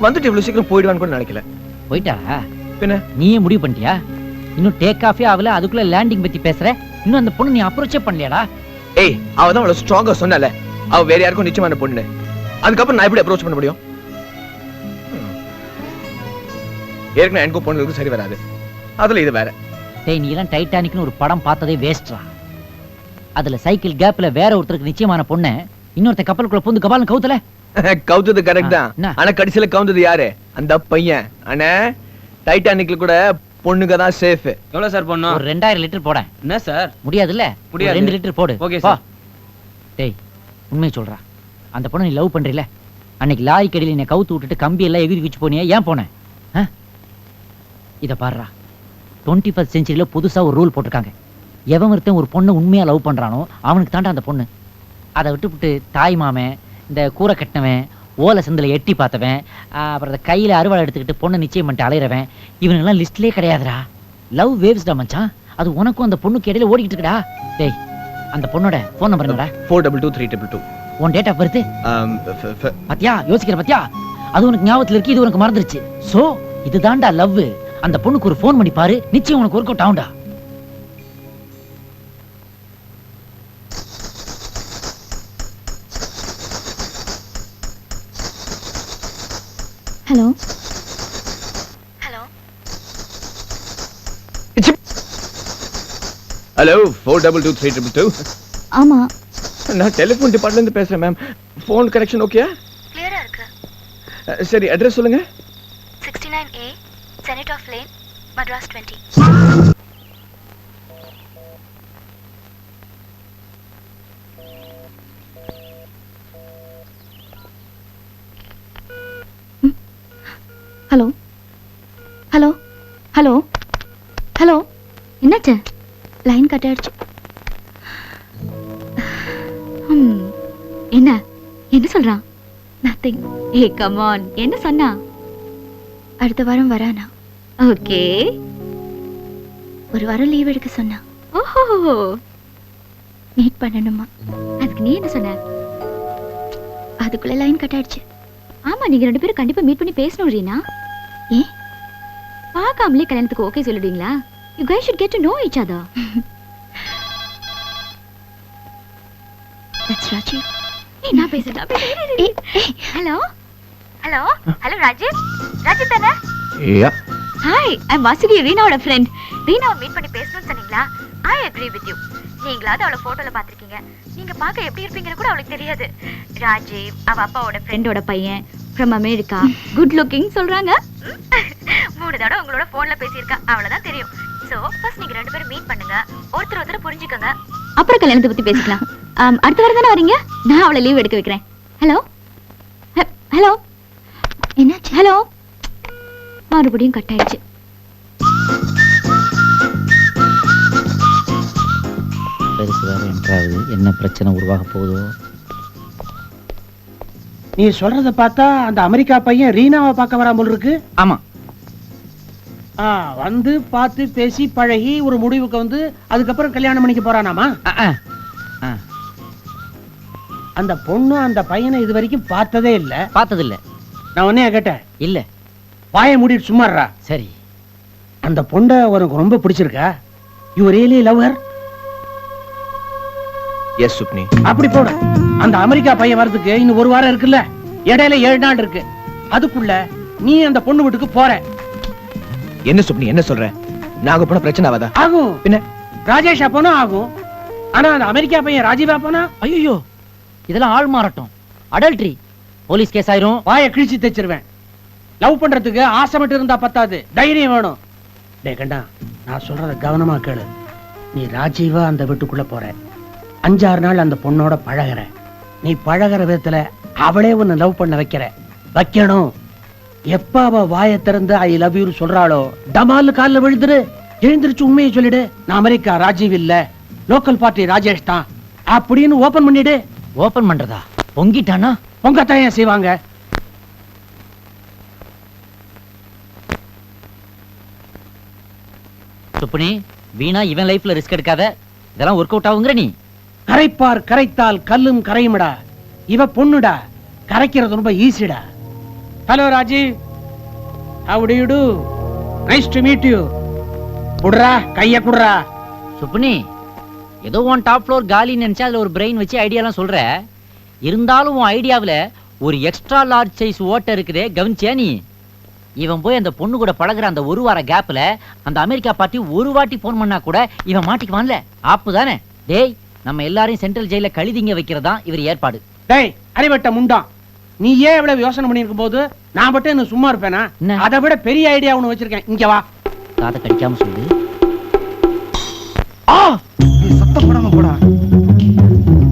வந்துட்டு இவ்வளவு சீக்கிரம் போயிடுவான்னு கூட நினைக்கல. போயிட்டா? பின்ன நீயே முடிவு பண்ணிட்டியா? இன்னும் டேக் ஆஃபே ஆகல, அதுக்குள்ள லேண்டிங் பத்தி பேசுற. இன்னும் அந்த பொண்ணு நீ அப்ரோச்சே பண்ணலையாடா? ஏய், அவ தான் அவ்வளவு ஸ்ட்ராங்கா சொன்னால அவ வேற யாருக்கும் நிச்சயமான பொண்ணு. அதுக்கப்புறம் நான் எப்படி அப்ரோச் பண்ண முடியும்? ஏற்கனவே எனக்கும் பொண்ணுகளுக்கும் சரி வராது, அதுல இது வேற. டேய், நீ எல்லாம் டைட்டானிக்னு ஒரு படம் பார்த்ததே வேஸ்ட்ரா. அதுல சைக்கிள் கேப்ல வேற ஒருத்தருக்கு நிச்சயமான பொண்ணு இன்னொருத்த கப்பலுக்குள்ள பூந்து கபால்னு கவுத்தல. கவுத்தது கரெக்ட் தான், என்ன? ஆனா கடைசியில கவுந்தது யாரு? அந்த பையன். அண்ணே, டைட்டானிக்ல கூட பொண்ணுங்க தான் சேஃப். எவ்வளவு சார் பண்ணோம்? ஒரு 2000 லிட்டர் போட. என்ன சார்? முடியாதுல்ல? முடியாது. 2 லிட்டர் போடு. ஓகே வா. சார். டேய், உண்மையை சொல்றா. அந்த பொண்ணு நீ லவ் பண்றீல, அன்னைக்கு லாரி கடையில என்னை கவுத்து விட்டுட்டு கம்பி எல்லாம் எகுதி குச்சி போனியா, ஏன் போனேன்? இத பாருடா, 21st செஞ்சுரியில புதுசா ஒரு ரூல் போட்டிருக்காங்க. எவன் ஒருத்தன் ஒரு பொண்ணை உண்மையா லவ் பண்றானோ அவனுக்கு தாண்டா அந்த பொண்ணு. அதை விட்டுவிட்டு தாய் மாமன், இந்த கூரை கட்டினவன், ஓலை சந்தில எட்டி பார்த்தவன், அப்புறம் அந்த கையில அறுவாள் எடுத்துக்கிட்டு பொண்ணை நிச்சயம் பண்ணிட்டு அலையிறவன், இவனுங்கெல்லாம் லிஸ்ட்லயே கிடையாதுடா. லவ் வேவ்ஸ்டா மச்சான். அது உனக்கும் அந்த பொண்ணுக்கு இடையில ஓடிக்கிட்டு இருக்குடா. டேய், அந்த பொண்ணோட போன் நம்பர் என்னடா? 422322. உன் டேட் ஆஃப் பர்த்? பாத்தியா, யோசிக்கிற பாத்தியா? அது உனக்கு ஞாபகத்துல இருக்கு, இது உனக்கு மறந்துருச்சு. சோ இதுதான்டா லவ். அந்த பொண்ணுக்கு ஒரு போன் பண்ணி பாரு, நிச்சயம் உனக்கு ஒர்க் அவுட் ஆகும்டா. Hello hello, 422322. ஆமா, நான் டெலிபோன் டிபார்ட்மெண்ட்ல இருந்து பேசுறேன் மேம். போன் கனெக்ஷன் ஓகேயா? கிளியரா இருக்கு. சரி, அட்ரஸ் சொல்லுங்க. 69A Senator Lane, Madras 20. Hello hello hello hello, என்னாச்சு? லைன் கட் ஆயிடுச்சு. என்ன என்ன சொல்றான்? நத்திங். ஏ கம் ஆன், என்ன சொன்னா? அடுத்த வாரம் வரானா? ஓகே. ஒரு வாரம் லீவ் எடுக்க சொன்னா. ஓஹோ, மீட் பண்ணணுமா? அதுக்கு நீ என்ன சொன்ன? அதுக்குள்ள லைன் கட் ஆயிடுச்சு. ஆமா, நீங்க 2 பேரும் கண்டிப்பா மீட் பண்ணி பேசணும் ரீனா. ஏ, பார்க்காமலே கல்யாணத்துக்கு okay சொல்லிடுவீங்களா? You guys should get to know each other. That's Rajiv. Hey, நான் பேசுறேன். Hello? Hello? Hello, Rajiv? Rajiv தானே? Yeah. Hi, I'm Vasugi, ரீனாவோட friend. ரீனாவை மீட் பண்ணி பேசணும்னு சொன்னீங்களா? I agree with you. நீங்களாவது அவளை போட்டோல பாத்திருக்கீங்க. நீங்க பார்க்க எப்படி இருப்பீங்கன்னு கூட அவளுக்கு தெரியாது. ராஜீவ் அவ அப்பாவோட ஃப்ரெண்டோட பையன், from அமெரிக்கா, குட் லுக்கிங் சொல்றாங்க. 3 தடவை உங்களோட போன்ல பேசியிருக்கா, அவ்வளவுதான் தெரியும். சோ ஃபர்ஸ்ட் நீங்க 2 பேரும் மீட் பண்ணுங்க, ஒருத்தர் புரிஞ்சுக்கங்க, அப்புறம் கல்யாணத்தை பத்தி பேசிக்கலாம். அடுத்த வாரம் தானே வரீங்க? நான் அவளை லீவ் எடுக்க வைக்கிறேன். ஹலோ ஹலோ, என்னாச்சு? ஹலோ, மறுபடியும் கட் ஆயிடுச்சு. பெருசு வேற என்றாவது என்ன பிரச்சனை உருவாக போகுதோ? நீ சொல்றத பார்த்தா அந்த அமெரிக்கா பையன் ரீனாவை பார்க்க வராம போல இருக்கு. ஆமா, வந்து பார்த்து பேசி பழகி ஒரு முடிவுக்கு வந்து அதுக்கப்புறம் கல்யாணம் பண்ணிக்க போறானாமா? அந்த பொண்ணு அந்த பையனை இது வரைக்கும் பார்த்ததே இல்ல. பார்த்ததில்ல. நான் உன்னைய கேட்டேன். இல்ல. வாயை மூடிட்டு சும்மாறா. சரி, அந்த பொண்ணை உனக்கு ரொம்ப பிடிச்சிருக்கா? You really love her? Yes Subni. அப்படி போடு. அந்த அமெரிக்கா பையன் வரதுக்கு இன்னும் 1 வாரம் இருக்குல்ல, இடையில 7 நாள் இருக்கு. அதுக்குள்ள நீ அந்த பொண்ணு வீட்டுக்கு போற. என்ன சுப்னி என்ன சொல்ற? நாங்க போன பிரச்சனை ஆகாதா? ஆகும். பின்ன ராஜேஷ் அப்பனா ஆகும். ஆனா அந்த அமெரிக்கா பையன் ராஜீவ் அப்பனா ஐயோ இதெல்லாம் ஆள் மாறட்டும், அடல்ட்ரி, போலீஸ் கேஸ் ஆயிரும். வாயை கிழிச்சு தைச்சிருவேன். லவ் பண்றதுக்கு ஆசை மட்டும் இருந்தா பத்தாது, தைரியம் வேணும். டேய் கண்டா, நான் சொல்றத கவனமா கேளு. நீ ராஜீவா அந்த வீட்டுக்குள்ள போற, 5-6 நாள் அந்த பொண்ணோட பழகுற. நீ பழகுற விதத்துல அவளே உன்னை லவ் பண்ண வைக்கணும். எப்ப அவ வாயை திறந்து ஐ லவ் யூ சொல்றாளோ, டமால் கால்ல விழுந்துரு. எழுந்திருச்சு உண்மையை சொல்லிடு. நான் அமெரிக்கா ராஜீவ் இல்ல, லோக்கல் பார்ட்டி ராஜேஷ் தான் அப்படின்னு ஓபன் பண்ணிடு. ஓபன் பண்றதா? பொங்கிட்டானா? பொங்கத்தான் ஏன் செய்வாங்க? சுப்புனி, வீணா இவன் லைஃப்ல ரிஸ்க் எடுக்காத. இதெல்லாம் ஒர்க் அவுட் ஆகுங்கிற நீ? கரைப்பார் கரைத்தால் கல்லும் கரையுமடா. இவ பொண்ணுடா, கரைக்கிறது ரொம்ப ஈஸிடா. Hello Rajiv, how do you do? Nice to meet you. குடுறா, கைய குடுறா. சுப்புனி, ஏதோ உன் டாப் ஃப்ளோர் காலி நினைச்சா அதுல ஒரு பிரெயின் வச்சு ஐடியாலாம் சொல்ற. இருந்தாலும் உன் ஐடியாவுல ஒரு எக்ஸ்ட்ரா லார்ஜ் சைஸ் ஓட்டை இருக்குதே, கவனிச்சியா நீ? இவன் போய் அந்த பொண்ணு கூட பழகுற அந்த ஒரு வார கேப்ல அந்த அமெரிக்கா பார்ட்டி ஒரு வாட்டி போன் பண்ணா கூட இவன் மாட்டிக்குவான்ல. ஆப்பு தானே? டேய், நம்ம எல்லாரையும் சென்ட்ரல் ஜெயில கழுதிங்க வைக்கிறதா இவர் ஏற்பாடு. டேய் அறிவட்ட முண்டான், நீ ஏன் இவ்வளவு யோசனை பண்ணிருக்கும் போது நான் மட்டும் என்ன சும்மா இருப்பேனா? என்ன? அதை விட பெரிய ஐடியா ஒண்ணு வச்சிருக்கேன். இங்க வா. காதை கடிக்காம சொல்லு. சத்தம் போடாம போடா.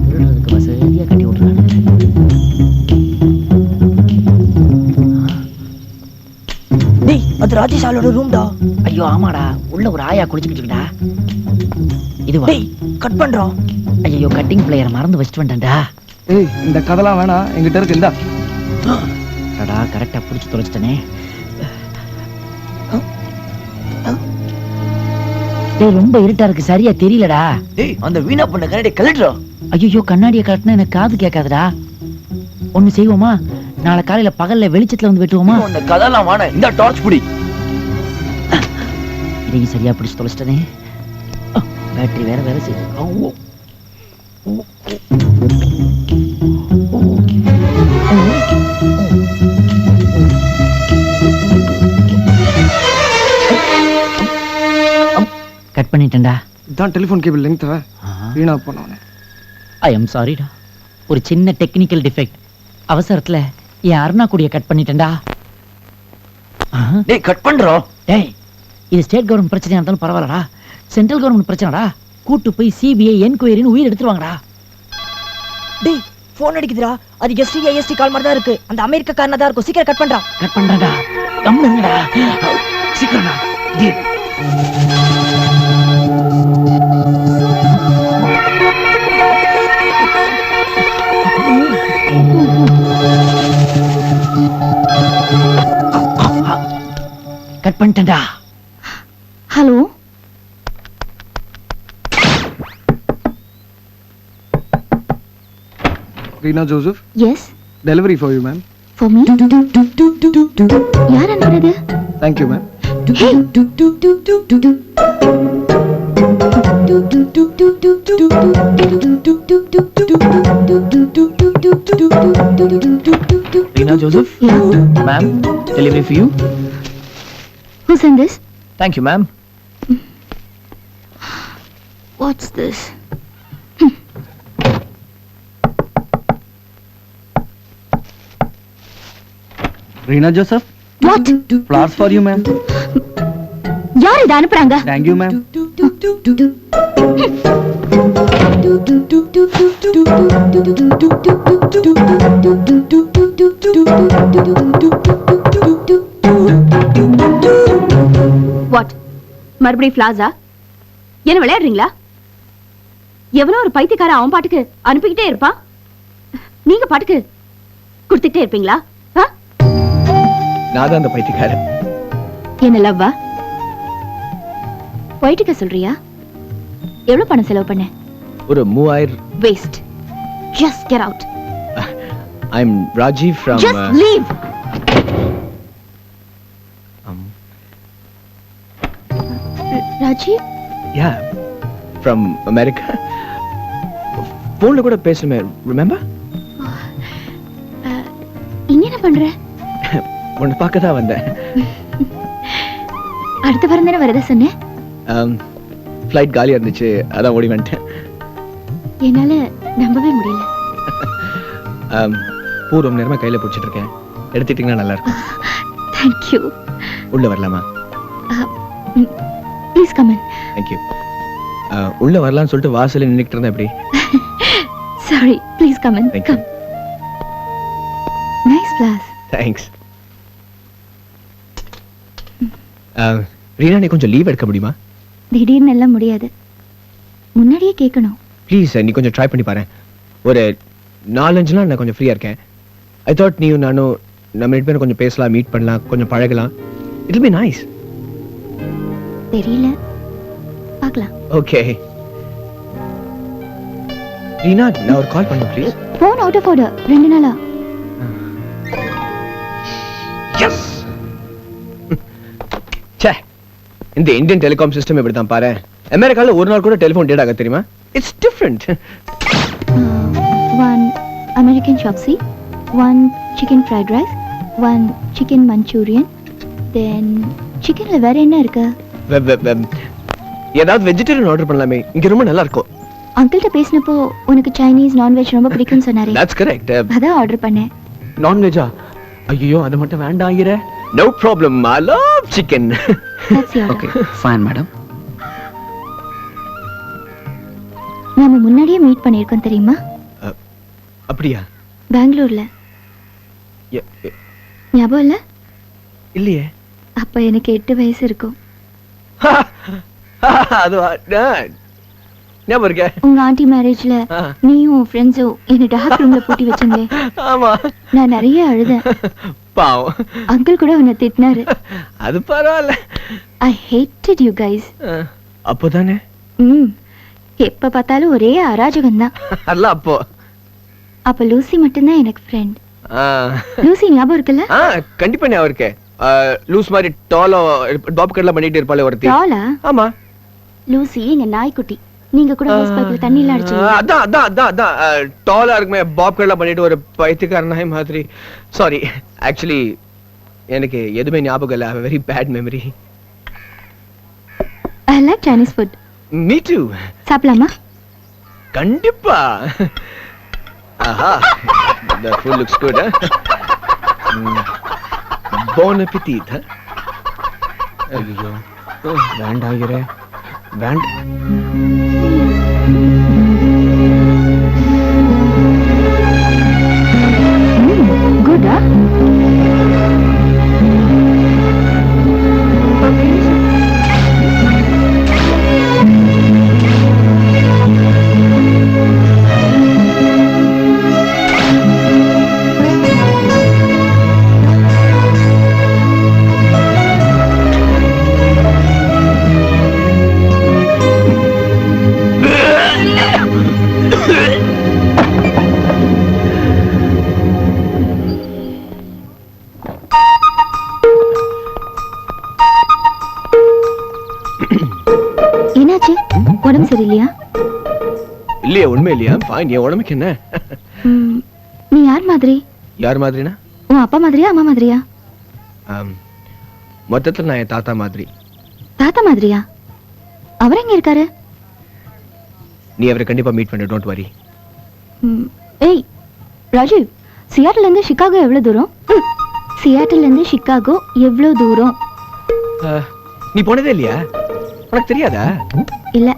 திருடுறதுக்கு வசதியா கட்டி விட்டுறாங்க. டேய், அது ராஜேஷ் ஆளோட ரூம்டா. ஐயோ ஆமாடா, உள்ள ஒரு ஆயா குளிச்சுக்கிட்டு இருக்குடா. இதுவா? டேய், கட் பண்றோம். ஐயோ, கட்டிங் பிளேயரை மறந்து வச்சுட்டு வந்துட்டேன்டா. ஏய், இந்த கதெல்லாம் வேணாம், எங்கிட்ட இருக்கு. இந்தா. அடடா, கரெக்டா புடிச்சு தொலைச்சிட்டனே. டேய், ரொம்ப இருட்டா இருக்கு, சரியா தெரியலடா. டேய், அந்த வீணா பண்ண கண்ணாடி கலட்டுறா. ஐயோ, கண்ணாடியை காட்டினா எனக்கு காது கேட்காதுடா. ஒண்ணு செய்வோமா, நாளை காலையில பகல்ல வெளிச்சத்துல வந்து வெட்டுவோமா? அந்த கதெல்லாம் வாண, இந்த டார்ச் புடி. இதையும் சரியா பிடிச்சு தொலைச்சிட்டனே. பேட்டரி வேற வேலை செய்யுது. கட் பண்ணிட்டேன்டா. இதான் டெலிபோன் கேபிள் லெங்த் வீணா போனவனே. ஐ எம் சாரிடா, ஒரு சின்ன டெக்னிக்கல் டிஃபெக்ட். அவசரத்துல என் அருணா கூடிய கட் பண்ணிட்டேன்டா. டேய், கட் பண்றோம். டேய், இது ஸ்டேட் கவர்மெண்ட் பிரச்சனையா இருந்தாலும் பரவாயில்லடா, சென்ட்ரல் கவர்மெண்ட் பிரச்சனைடா. கூட்டு போய் சிபிஐ என்கொயரின்னு உயிர் எடுத்துருவாங்கடா. டேய், போன் அடிக்குதுடா. அது எஸ்டி கால் மாதிரி தான் இருக்கு. அந்த அமெரிக்கா காரனா தான் இருக்கும். சீக்கிரம் கட் பண்றான். கட் பண்றேன்டா, கம்முனு இருங்கடா. சீக்கிரம்டா. கட் பண்ணிட்டேன்டா. Hello, Rina Joseph. Yes, delivery for you ma'am. For me. யார் அனுப்புறது? Thank you ma'am. Hey! Rina Joseph. Yeah. Ma'am, delivery for you. Who sent this? Thank you, ma'am. What's this? Reena Joseph. What? Flowers for you ma'am. யார் இதை அனுப்புறாங்க? Thank you ma'am. What? மறுபடியும் ஃபிளாஸா? என்ன விளையாடுறீங்களா? எவ்வளவு ஒரு பைத்தியக்கார அவன் பாட்டுக்கு அனுப்பிக்கிட்டே இருப்பான். நீங்க பாட்டுக்கு கொடுத்துட்டே இருப்பீங்களா? நான் தான் அந்த பைத்தியக்காரன். என்ன லவ்வா? போயிட்டுக்க சொல்றியா? எவ்வளவு பணம் செலவு பண்ண? ஒரு 3000. Waste. Just get out. I'm Rajiv from Just leave. Rajiv? Yeah, from America. போன்ல கூட பேசுமே, remember? இங்க என்ன பண்ற? உன்னை பார்க்க தான் வந்தேன். அடுத்த வாரம் தானே வரதா சொன்னேன். ஃப்ளைட் காலியா இருந்துச்சு, அதான் ஓடி வந்துட்டேன். என்னால நம்பவே முடியல. பூ ரொம்ப நேரமா கையில பிடிச்சிட்டு இருக்கேன், எடுத்துட்டீங்கன்னா நல்லா இருக்கும். தேங்க்யூ. உள்ள வரலாமா? Please come in. தேங்க்யூ. உள்ள வரலாம்னு சொல்லிட்டு வாசல்ல நின்னுக்கிட்டு இருந்தேன். எப்படி? Sorry, please come in. Thank you. Come. Nice flowers. Thanks. Reena, நீ கொஞ்சம் லீவ் எடுக்க முடியுமா? திடீர்னு எல்லாம் முடியாது, முன்னாடியே கேட்கணும். ப்ளீஸ், நீ கொஞ்சம் ட்ரை பண்ணி பாரு. ஒரு 4-5 நாள் நான் கொஞ்சம் ஃப்ரீயா இருக்கேன். ஐ தாட் நீயும் நானும் நம்ம 2 பேரும் கொஞ்சம் பேசலாம், மீட் பண்ணலாம், கொஞ்சம் பழகலாம். It will be nice. தெரியல, பார்க்கலாம். ஓகே ரீனா, நான் ஒரு கால் பண்ணு please. Phone out of order 2 நாளா. எஸ். ச்சே, இந்த இந்தியன் டெலிகாம் சிஸ்டம் இப்படி தான் பாரு. அமெரிக்கால ஒரு நாள் கூட டெலிஃபோன் டேட் ஆக தெரியுமா? It's different. 1 American chopsy, 1 chicken fried rice, 1 chicken manchurian, then chickenல வேற என்ன இருக்கு? ஏதாவது வெஜிடேரியன் ஆர்டர் பண்ணலாமே, இங்க ரொம்ப நல்லா இருக்கும். அங்கிள்ட்ட பேசினப்போ உனக்கு சைனீஸ் நான்வெஜ் ரொம்ப பிடிக்கும்னு சொன்னாரே. That's correct. அதான் ஆர்டர் பண்ணேன். நான்வெஜ்ஜா? ஐயோ, அது மட்டும் வேண்டாம் ஐயர. No problem, I love chicken. That's your okay fine madam. நாம முன்னாடியே மீட் பண்ணிருக்கோம் தெரியுமா? அப்படியா? பெங்களூர்ல. ஞாபகம் இல்ல? இல்லையே. அப்ப எனக்கு 8 வயசு இருக்கும். அது ஞாபகம் இருக்கே. உங்க ஆண்டி மேரேஜ்ல நீயும் ஃப்ரெண்ட்ஸும் என்ன டார்க் ரூம்ல பூட்டி வச்சீங்களே. ஆமா, நான் நிறைய அழுதேன். பாவம். அங்கிள் கூட உன்னை திட்டினாரு. அது பரவாயில்ல. I hated you guys. அப்போதானே? எப்ப பார்த்தாலும் ஒரே அராஜகம் தான். அல்ல அப்போ. அப்ப லூசி மட்டும்தான் எனக்கு ஃப்ரெண்ட். லூசி ஞாபகம் இருக்குல்ல? கண்டிப்பா ஞாபகம் இருக்கே. லூஸ் மாதிரி டாலா பாப் கட்லாம் பண்ணிட்டு இருப்பாளே ஒருத்தி. டாலா? ஆமா. லூசி எங்க நாய்க்குட்டி. நீங்க கூட ஹவுஸ் பைப்ல தண்ணி எல்லாம் அடிச்சீங்க. அதான் டாலா இருக்குமே, பாப் கட்லாம் பண்ணிட்டு ஒரு பைத்தியக்கார நாய் மாதிரி. சாரி, ஆக்சுவலி எனக்கு எதுவுமே ஞாபகம் இல்ல. Very bad memory. I like Chinese food. Me too. சாப்பிடலாமா? கண்டிப்பா. ஆஹா, the food looks good. Bon appetit. ஐயோ, வேண்டாகிறே. Good, huh? என்னாச்சு? உடம்பு சரியில்லையா? இல்லையா, உண்மை இல்லையா? ஃபைன். என் உடம்புக்கு என்ன? நீ யார் மாதிரி? யார் மாதிரினா? உன் அப்பா மாதிரியா அம்மா மாதிரியா? மொத்தத்துல நான் என் தாத்தா மாதிரி. தாத்தா மாதிரியா? அவர் எங்க இருக்காரு? நீ அவரை கண்டிப்பா மீட் பண்ணு, டோன்ட் வரி. ஏய் ராஜீவ், சியாட்டில் இருந்து சிகாகோ எவ்வளவு தூரம்? சியாட்டில் இருந்து சிகாகோ எவ்வளவு தூரம்? நீ போனதே இல்லையா? உனக்கு தெரியாதா? இல்ல.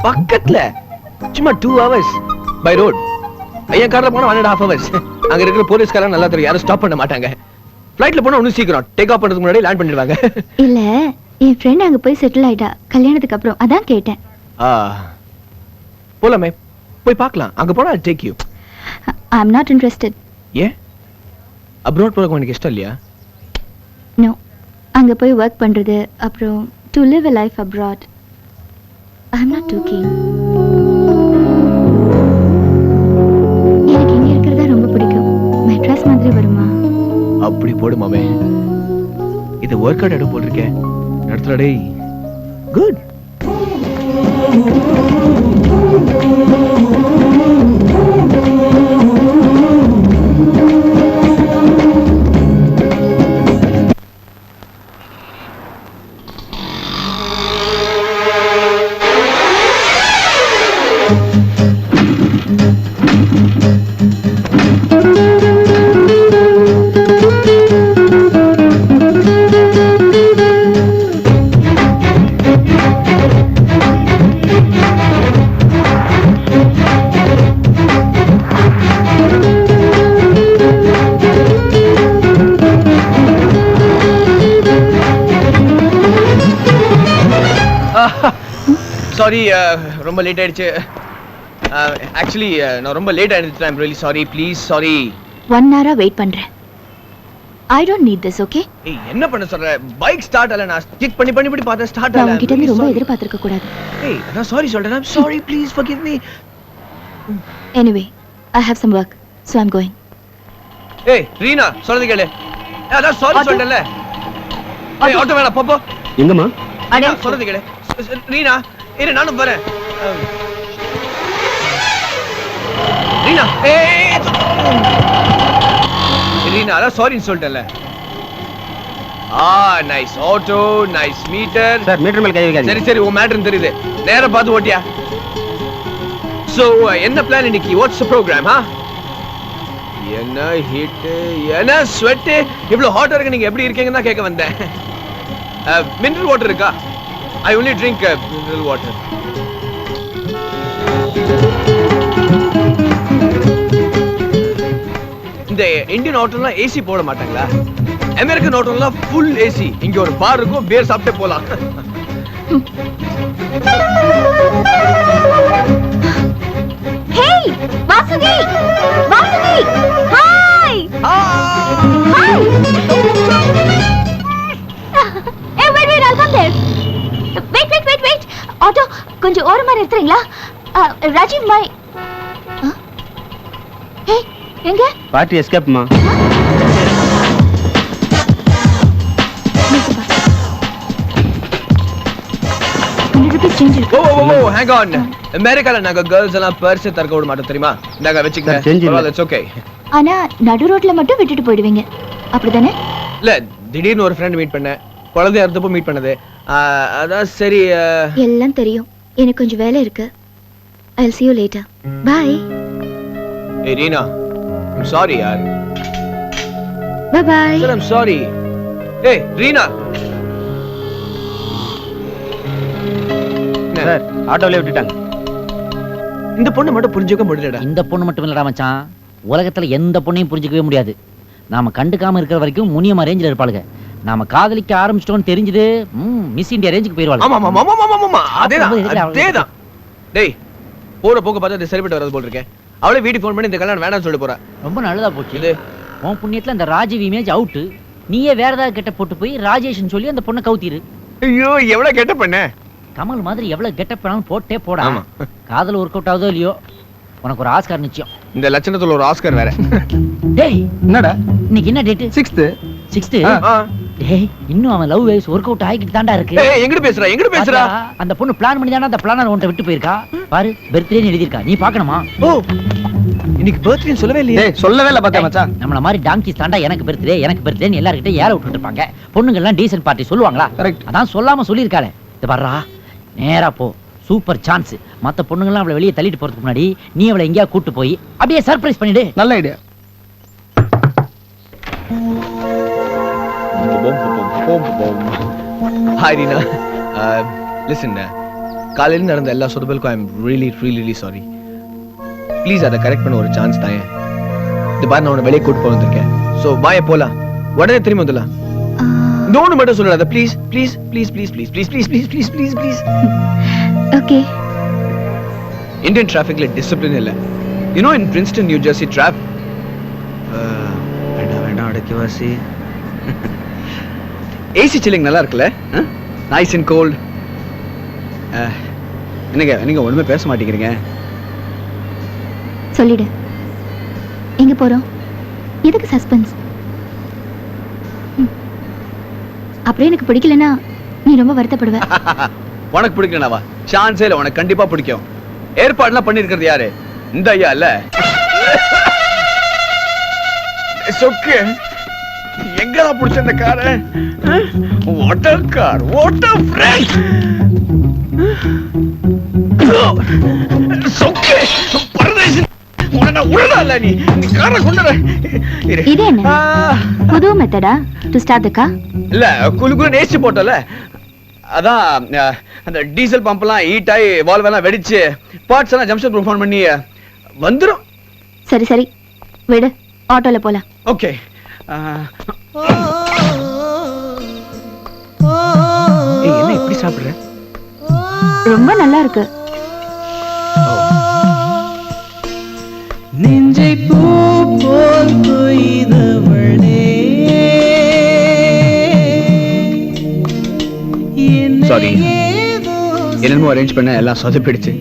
பக்கத்துல சும்மா 2 hours பை ரோட். ஐயா கார்ல போனா 1.5 hours. அங்க இருக்கிற போலீஸ்காரங்க நல்லா தெரியும், யாரும் ஸ்டாப் பண்ண மாட்டாங்க. ஃளைட்ல போனா இன்னும் சீக்கிரம் டேக் ஆஃப் பண்றதுக்கு முன்னாடி லேண்ட் பண்ணிடுவாங்க. இல்ல, என் ஃப்ரெண்ட் அங்க போய் செட்டில் ஆயிட்டா கல்யாணத்துக்கு அப்புறம், அதான் கேட்டேன். போலாமே, போய் பார்க்கலாம். அங்க போனா I'll take you. I'm not interested. A? Abroad போறதுக்கு உனக்கு இஷ்டம் இல்லையா? No. அங்க போய் வர்க் பண்றது, அப்புறம் to live a life abroad. I'm not too keen. எனக்கு இங்க இருக்கிறதா ரொம்ப பிடிக்கும். மெட்ராஸ் மாதிரி வருமா? அப்படி போடு மாமே. இது ஒர்க் அவுட் எடு போட்டுருக்கேன். நடத்துறா டேய். குட். சாரி ரொம்ப லேட் ஆயிடுச்சு. ஆக்சுவலி நான் ரொம்ப லேட் ஆயிடுச்சு. I am really sorry. Please sorry. 1 hour wait பண்றேன். I don't need this, okay? ஏய் என்ன பண்ண சொல்ற? பைக் ஸ்டார்ட் ஆல. நான் கிக் பண்ணி பார்த்தா ஸ்டார்ட் நான் ஆல. உன்கிட்ட இருந்து ரொம்ப எதிர்பார்த்திருக்க கூடாது. ஏய் நான் சாரி சொல்றேன். I am sorry. Please forgive me. Anyway, I have some work, so I'm going. ஏய் ரீனா சொல்றது கேளு. நான் சாரி சொல்றேன்ல. ஏய் ஆட்டோ வேணா போ. எங்கம்மா? அட சொல்றது கேளு. ரீனா இரு நானும் வரேன். ரீனா ஏய் ரீனா அதான் சாரின்னு சொல்லிட்டேன்ல. Nice auto, nice meter. Sir meter மேல கை வைக்காதீங்க. சரி சரி உன் மேட்டர்னு தெரியுது. நேரா பார்த்து ஓட்டியா. சோ என்ன பிளான் இன்னைக்கு? What's the program? என்ன ஹீட், என்ன ஸ்வெட், இவ்வளவு ஹாட்டா இருக்கு. நீங்க எப்படி இருக்கீங்கன்னு தான் கேட்க வந்தேன். மினரல் வாட்டர் இருக்கா? I only drink mineral water. இந்த இந்தியன் ஹோட்டல்ல ஏசி போட மாட்டாங்களா? அமெரிக்கன் ஹோட்டல்ல ஃபுல் ஏசி. இங்க ஒரு பார் இருக்கும், பேர் சாப்பிட்டே போலாம். Hey, Vasugi! Vasugi! Hi! Hi! Hey, wait, I'll come there. Wait. Auto, கொஞ்சம் ஓரமா நிறுத்துறீங்களா? ராஜீவ் மை. Hey, எங்க? பார்ட்டி எஸ்கேப்மா. Oh hang on. அமெரிக்கால நாங்க गर्ल्स எல்லாம் பர்ஸ் தரக்க விட மாட்டோம் தெரியுமா? நாங்க வெச்சுக்கங்க. It's okay. ஆனா நடு ரோட்ல மட்டும் விட்டுட்டு போயிடுவீங்க. அப்படிதானே? இல்ல திடீர்னு ஒரு ஃப்ரெண்ட் மீட் பண்ணேன். குழந்தையா இருந்தப்போ மீட் பண்ணது. அதான் சரி. எல்லாம் தெரியும். எனக்கு கொஞ்சம் வேலை இருக்கு. I'll see you later. Bye. Hey Reena, I'm sorry yaar. Bye bye. Sir, I'm sorry. Hey Reena. Sir ஆட்டோல விட்டுட்டாங்க. இந்த பொண்ணு மட்டும் புரிஞ்சுக்க முடியலடா. இந்த பொண்ணு மட்டும் இல்லடா மச்சான், உலகத்துல எந்த பொண்ணையும் புரிஞ்சுக்கவே முடியாது. நாம கண்டுக்காம இருக்கிற வரைக்கும் முனியமா ரேஞ்சில இருப்பாளுங்க. நாம காதலிக்க ஆரம்பிச்சிட்டோம்னு தெரிஞ்சது மிஸ் இந்தியா ரேஞ்சுக்கு போயிருவாங்க. ஆமா அதேதான். டேய் போற போக்கு பார்த்தா இது சரிப்பட்டு வரது போல இருக்கேன். அவளே வீட்டுக்கு ஃபோன் பண்ணி இந்த கல்யாணம் வேணாம்னு சொல்லிட்டு போறா. ரொம்ப நல்லதா போச்சு. இது உன் புண்ணியத்துல இந்த ராஜீவ் இமேஜ் அவுட். நீயே வேற ஏதாவது கெட்ட போட்டு போய் ராஜேஷ்னு சொல்லி அந்த பொண்ணை கவுத்திரு. ஐயோ எவ்வளவு கெட்ட பண்ண. கமல் மாதிரி எவ்வளவு கெட்டப் பண்ணாலும் போட்டே போடா. காதல் ஒர்க் அவுட் ஆகுதோ இல்லையோ, உனக்கு ஒரு ஆஸ்கார் நிச்சயம். இந்த லட்சணத்துல ஒரு ஆஸ்கார் வேற. டேய் என்னடா இன்னைக்கு என்ன டேட்? 6th. டேய் இன்னும் அவன் லவ் வேவ்ஸ் ஒர்க் அவுட் ஆகிட்டு தான்டா இருக்கு. ஏய் எங்கடி பேசுறா? அந்த பொண்ணு பிளான் பண்ணி தான அந்த பிளானர் உன்கிட்ட விட்டு போயிருக்கா. பாரு பர்த்டேன்னு எழுதிருக்கா. நீ பார்க்கணுமா? ஓ இன்னைக்கு பர்த்டேன்னு சொல்லவே இல்லையே. டேய் சொல்லவே இல்ல பாத்தா மச்சான். நம்மள மாதிரி டாங்கிஸ் தாண்டா எனக்கு பர்த்டேன்னு எல்லார்கிட்ட ஏற விட்டுட்டு இருப்பாங்க. பொண்ணுங்க எல்லாம் டீசன்ட் பார்ட்டி சொல்லுவாங்களா? அதான் சொல்லாம சொல்லிருக்காளே. இது பாருடா நேரா போ. Super chance. மத்த பொண்ணுங்கலாம் அவளை வெளியே தள்ளிட்டு போறதுக்கு முன்னாடி நீ அவளை எங்கேயா கூட்டு போய் அப்படியே சர்ப்ரைஸ் பண்ணிடு. நல்ல ஐடியா. Hi Reena. Listen, காலையில நடந்த எல்லா சொதப்பலுக்கும் I am really sorry. Please அதை கரெக்ட் பண்ண ஒரு சான்ஸ் தாயே. இது பாரு நான் உன்னை வெளியே கூட்டு போக வந்திருக்கேன். ஸோ வாய போலாம். உடனே திரும்பி வந்துடலாம். நோன்னு மட்டும் சொல்லாத. ப்ளீஸ். Okay. இந்தியன் டிராஃபிக்ல டிசிப்ளின் இல்ல. You know in Princeton, New Jersey traffic. வேண்டாம் அடக்கிவாசி. ஏசி சில்லிங் நல்லா இருக்குல்ல? Nice and cold. நீங்க ஒண்ணுமே பேச மாட்டேங்கிறீங்க. சொல்லிடு. எங்க போறோம்? எதுக்கு சஸ்பென்ஸ்? அப்புறம் எனக்கு பிடிக்கலனா நீ ரொம்ப வருத்தப்படுவ. உனக்கு பிடிக்கலனாவா? சான்ஸே இல்ல. உனக்கு கண்டிப்பா பிடிக்கும். ஏற்பாடுலாம் பண்ணிருக்கிறது யாரு? இந்த ஐயா இல்ல. சொக்கு எங்கடா புடிச்ச இந்த காரை? What a car, what a friend. சொக்கு பரதேசி உன்ன உடனே நீ காரை கொண்டு இது என்ன புது மெத்தடா டு ஸ்டார்ட் தி கார்? இல்ல குலுகுலு நேசி போட்டல. அதான் அந்த டீசல் பம்ப் எல்லாம் ஹீட் ஆகி வால்வ் எல்லாம் வெடிச்சு பார்ட்ஸ் எல்லாம் ஜம்ஷன் ஃபோன் பண்ணி வந்துரும். சரி விடு, ஆட்டோல போலாம். ஓகே. என்ன இப்படி சாப்பிடுற? ரொம்ப நல்லா இருக்கு. நெஞ்சை பூ போல் கொய்தவளே. சாரி, என்னமோ அரேஞ்ச் பண்ண எல்லாம் சொதப்பிடுச்சு.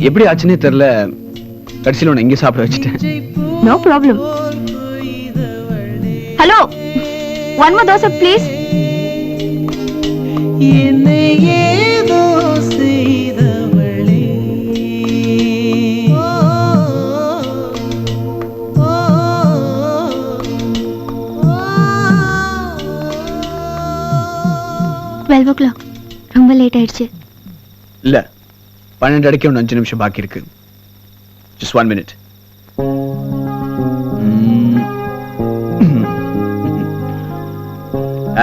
எப்படி ஆச்சுன்னே தெரியல. கடைசியில் உன்னை இங்கே சாப்பிட வச்சுட்டேன். No problem. Hello, one more dosa please. என்னை ஏதோ செய்தவளே. ஓ, ஓ, ஓ, 12 o'clock. ரொம்ப லேட் ஆயிடுச்சு. இல்ல, 12 அடிக்க இன்னும் 5 நிமிஷம் பாக்கி இருக்கு. Just 1 minute.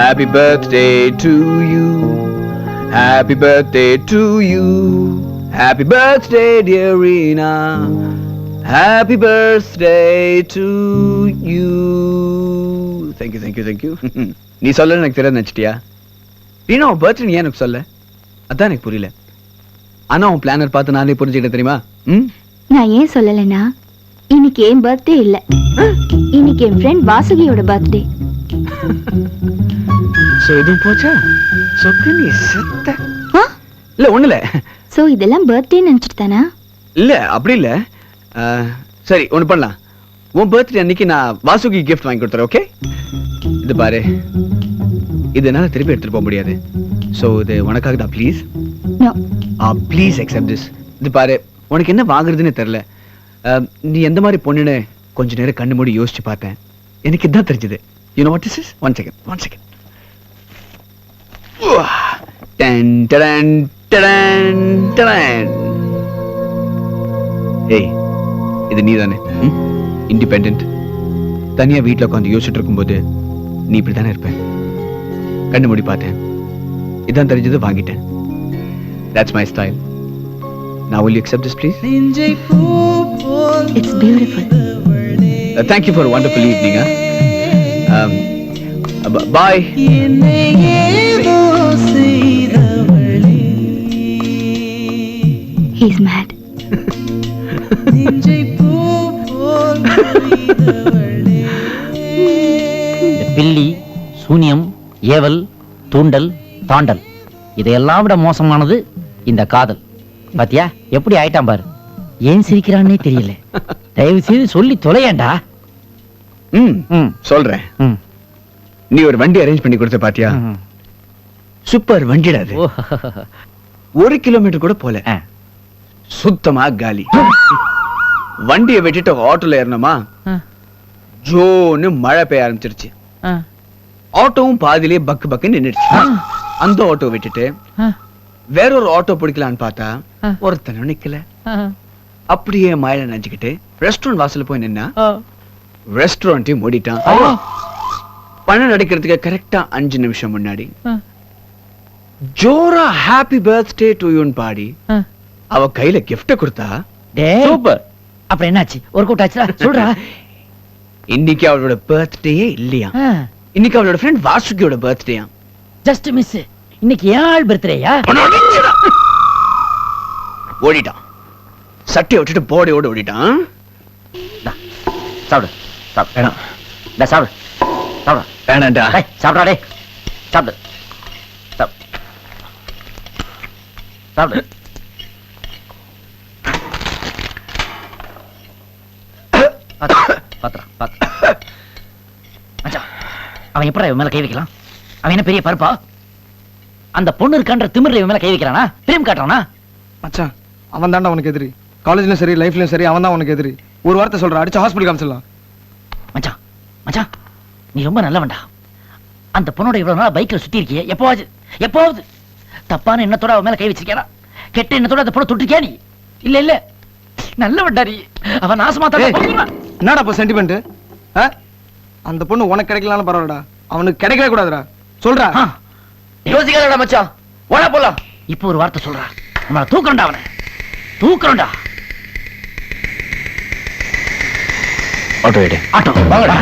Happy birthday to you. Happy birthday to you. Happy birthday, dear Rina. Happy birthday to you. Thank you, thank you, thank you. நீ சொல்ல எனக்கு தெரியாது நினைச்சிட்டியா? ரீனா, உன் பர்த்டே நீ எனக்கு சொல்ல? அதான் எனக்கு புரியல. ஆனா உன் பிளானர் பார்த்து நானே புரிஞ்சுக்கிட்டேன் தெரியுமா? நான் ஏன் சொல்லலைன்னா, இன்னைக்கு என் பர்த்டே இல்ல, இன்னைக்கு என் ஃப்ரெண்ட் வாசுகியோட பர்த்டே. சோ இதுவும் போச்சா? சொக்கு நீ செத்த. இல்ல ஒண்ணு இல்ல. சோ இதெல்லாம் பர்த்டே நினைச்சிட்டு தானா? இல்ல அப்படி இல்ல. சரி ஒண்ணு பண்ணலாம். உன் பர்த்டே அன்னைக்கு நான் வாசுகி கிஃப்ட் வாங்கி கொடுத்துறேன். ஓகே, இது பாரு, இது என்னால திருப்பி எடுத்துட்டு போக முடியாது. சோ இது உனக்காக தான். Please please accept this. இது பாரு, உனக்கு என்ன வாங்குறதுன்னு தெரியல. நீ எந்த மாதிரி பொண்ணுன்னு கொஞ்ச நேரம் கண்ணு மூடி யோசிச்சு பார்த்தேன். எனக்கு இதான் தெரிஞ்சது. You know what this is? One second. Dun, dun, dun, dun. Hey, இது நீ தானே? இண்டிபெண்டன்ட். தனியா வீட்டுல உட்காந்து யோசிச்சுட்டு இருக்கும்போது நீ இப்படி தானே இருப்ப. கண்ணு மூடி பார்த்தேன், இதான் தெரிஞ்சது, வாங்கிட்டேன். That's my style. Now will you accept this, please? It's beautiful. Thank you for a wonderful evening. Bye. He's mad. பில்லி, சூனியம், ஏவல், தூண்டல், தாண்டல், இதையெல்லாம் விட மோசமானது இந்த காதல். பாத்தியா எப்படி ஆயிட்டான் பாரு. ஏன் சிரிக்கிறான்னே தெரியல. தயவு செய்து சொல்லி தொலையேண்டா. சொல்றேன். நீ ஒரு வண்டி அரேஞ்ச் பண்ணி கொடுத்த பாத்தியா? சூப்பர் வண்டிடா அது. 1 கிலோமீட்டர் கூட போல, சுத்தமா காலி. வண்டியை விட்டுட்டு ஆட்டோல ஏறணுமா, ஜோன்னு மழை பெய்ய ஆரம்பிச்சிருச்சு. ஆட்டோவும் பாதியிலே பக்கு பக்கு நின்னுடுச்சு. அந்த ஆட்டோ விட்டுட்டு வேற ஒரு ஆட்டோ பிடிக்கலான்னு பார்த்தா ஒருத்தனும் நிக்கல. அப்படியே மழையில நினைச்சுக்கிட்டு ரெஸ்டாரண்ட் வாசல்ல போய் நின்னா ரெஸ்டாரண்ட்டையும் மூடிட்டான். பணம் நடிக்கிறதுக்கு கரெக்டா 5 நிமிஷம் முன்னாடி ஜோரா ஹாப்பி பர்த்டே டு யூன்னு பாடி அவ கையில கிஃப்ட் கொடுத்தா. சூப்பர். அப்புறம் என்னாச்சு? ஒரு கூட்டாச்சுடா, சொல்றா. இன்னைக்கு அவளோட பர்த்டேயே இல்லையா, இன்னைக்கு அவளோட ஃப்ரெண்ட் வாசுகியோட பர்த்டேயா. Just miss. இன்னைக்கு ஏன் ஆள் பர்த்டேயா? ஓடிட்டான். சட்டையை விட்டுட்டு போடையோட ஓடிட்டான். சாப்பிடு சாப்பிடு. வேணாம். சாப்பிடு சாப்பிடு. வேணாண்டா. சாப்பிடா டே. சாப்பிடு சாப்பிடு. அவன் எப்படி இவன் மேல கை வைக்கலாம்? அவன் என்ன பெரிய பருப்பா? அந்த பொண்ணு இருக்கான்ற திமிர்ல இவன் மேல கை வைக்கிறானா? பிரேம் காட்டுறானா? மச்சான், அவன் தான்டா உனக்கு எதிரி. காலேஜ்லயும் சரி, லைஃப்லயும் சரி, அவன் தான் உனக்கு எதிரி. ஒரு வார்த்தை சொல்ற, அடிச்சு ஹாஸ்பிடல் காமிச்சிடலாம். மச்சான் மச்சான், நீ ரொம்ப நல்லவன்டா. அந்த பொண்ணோட இவ்வளவு நாள் பைக்ல சுத்தி இருக்கிய, எப்போவாவது தப்பான எண்ணத்தோட அவன் மேல கை வச்சிருக்கியா? கெட்ட எண்ணத்தோட அந்த பொண்ணை தொட்டிருக்கியா நீ? இல்ல இல்ல, நல்லவன்டா நீ. அவன் நாசமா தான். என்னடா இப்போ சென்டிமெண்ட்? அந்த பொண்ணு உனக்கு கிடைக்கலாம்னு பரவாயில்லடா, அவனுக்கு கிடைக்கவே கூடாதுடா. சொல்றா. யோசிக்காதடா மச்சான், ஓடா போலாம். இப்போ ஒரு வார்த்தை சொல்றா, நம்மள தூக்கறோம்டா, அவனை தூக்கறோம்டா. ஆட்டோ எடு. ஆட்டோ வாங்கடா.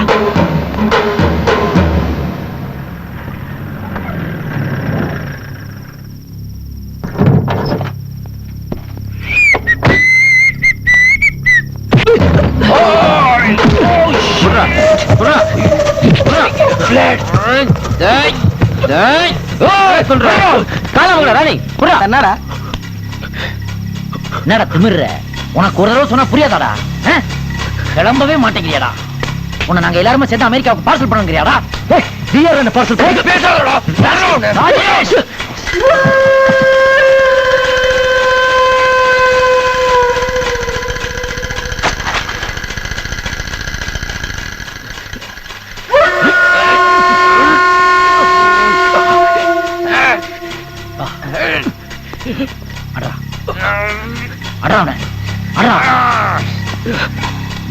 என்னடா என்னடா திமிர்ற? உனக்கு ஒரு தடவை சொன்னா புரியாதாடா? கிளம்பவே மாட்டேங்கிறியாடா? உன்னை நாங்க எல்லாருமே சேர்ந்து அமெரிக்காவுக்கு பார்சல் பண்ணுங்கிறியாடா? பார்சல் ராஜேஷ்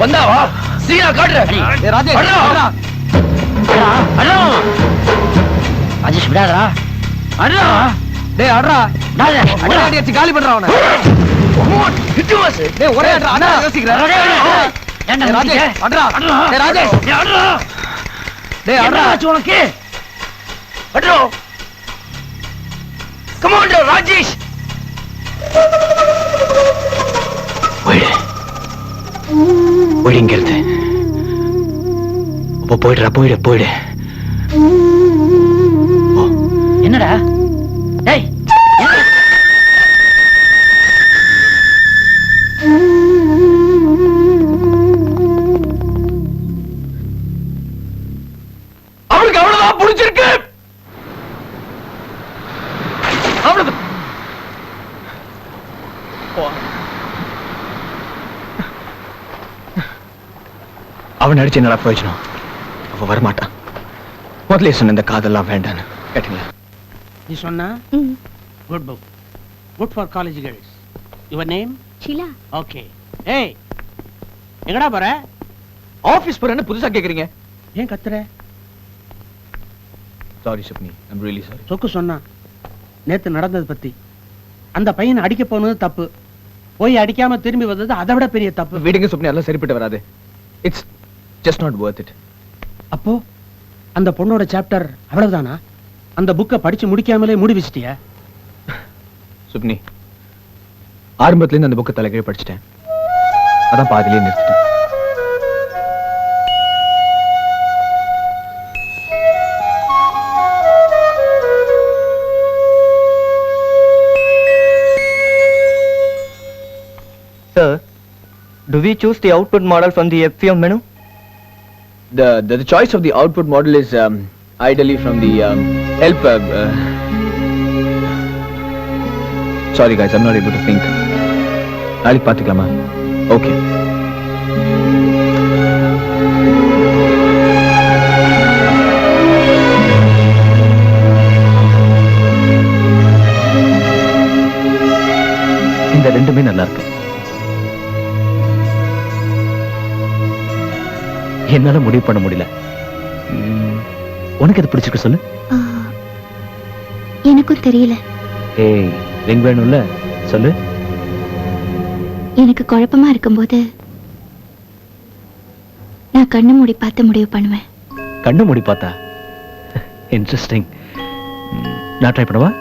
வந்தாவா சீனா காட்டுற ராஜேஷ் விடாதடா. டேய் அட்ரா அடிச்சு காலி பண்றான் அவனை. டேய் ஒரே அட்ரா அண்ணா யோசிக்கிறேன். ராஜேஷ் அட்ரா டேய் ராஜேஷ் டேய் அட்ரா உனக்கு அட்ரா கம் ஆன் ராஜேஷ் ஒழிங்கிறது போயிடு என்னடா? டேய் அவளுக்கு அவ்வளவுதான் புடிச்சிருக்கு. அவ்வளவு அவன் அடிச்சு என்னடா பிரயோஜனம்? அவ வரமாட்டான். முதல்ல சொன்ன இந்த காதெல்லாம் வேண்டான்னு கேட்டீங்களா? நீ சொன்னா good book, good for college girls. Your name? Sheela. Okay. ஏய் எங்கடா போற? ஆபீஸ் போறேன்னு புதுசா கேக்குறீங்க? ஏன் கத்துற? Sorry Subni, I'm really sorry. Chokku சொன்னா நேத்து நடந்தது பத்தி. அந்த பையனை அடிக்க போனது தப்பு, போய் அடிக்காம திரும்பி வந்தது அதை விட பெரிய தப்பு. விடுங்க சுப்னி, அதெல்லாம் சரிப்பட்டு வராது. It's just not worth it. அப்போ அந்த பொண்ணோட சாப்டர் அவ்வளவுதானா? அந்த புக்கை படிச்சு முடிக்காமலே மூடி வச்சிட்டியா? சுப்னி, ஆரம்பத்துல இருந்து அந்த புக்கை தலைகீழ படிச்சிட்டேன். அதான் பாதியிலே நிறுத்திட்டேன். Sir, do we choose the output model from the FPM menu? The choice of the output model is ideally from the help. Sorry guys, I'm not able to think. நாளைக்கு பார்த்துக்கலாமா? Okay. இந்த ரெண்டுமே நல்லா இருக்கு. என்னால முடிவு பண்ண முடியல. உனக்கு எது பிடிச்சிருக்கு சொல்லு. எனக்கும் தெரியல. ஏய், ரிங் வேணும்ல, சொல்லு. எனக்கு குழப்பமா இருக்கும்போது நான் கண்ணு மூடி பார்த்து முடிவு பண்ணுவேன். கண்ணு மூடி பார்த்தா? இன்ட்ரெஸ்டிங். நான் ட்ரை பண்ணவா?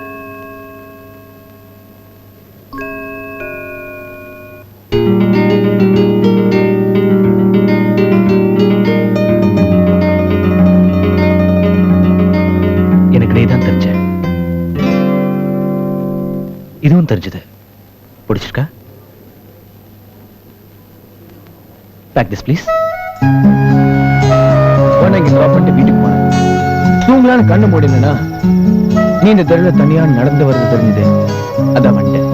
இதுவும் தெரிஞ்சது. பிடிச்சிருக்கா? Pack this please. இங்க ட்ராப் பண்ணிட்டு வீட்டுக்கு போனேன். தூங்கலான்னு கண்ணு மூடினா நீ இந்த தெருல தனியா நடந்து வருது தெரிஞ்சது. அதான் வந்துட்டேன்.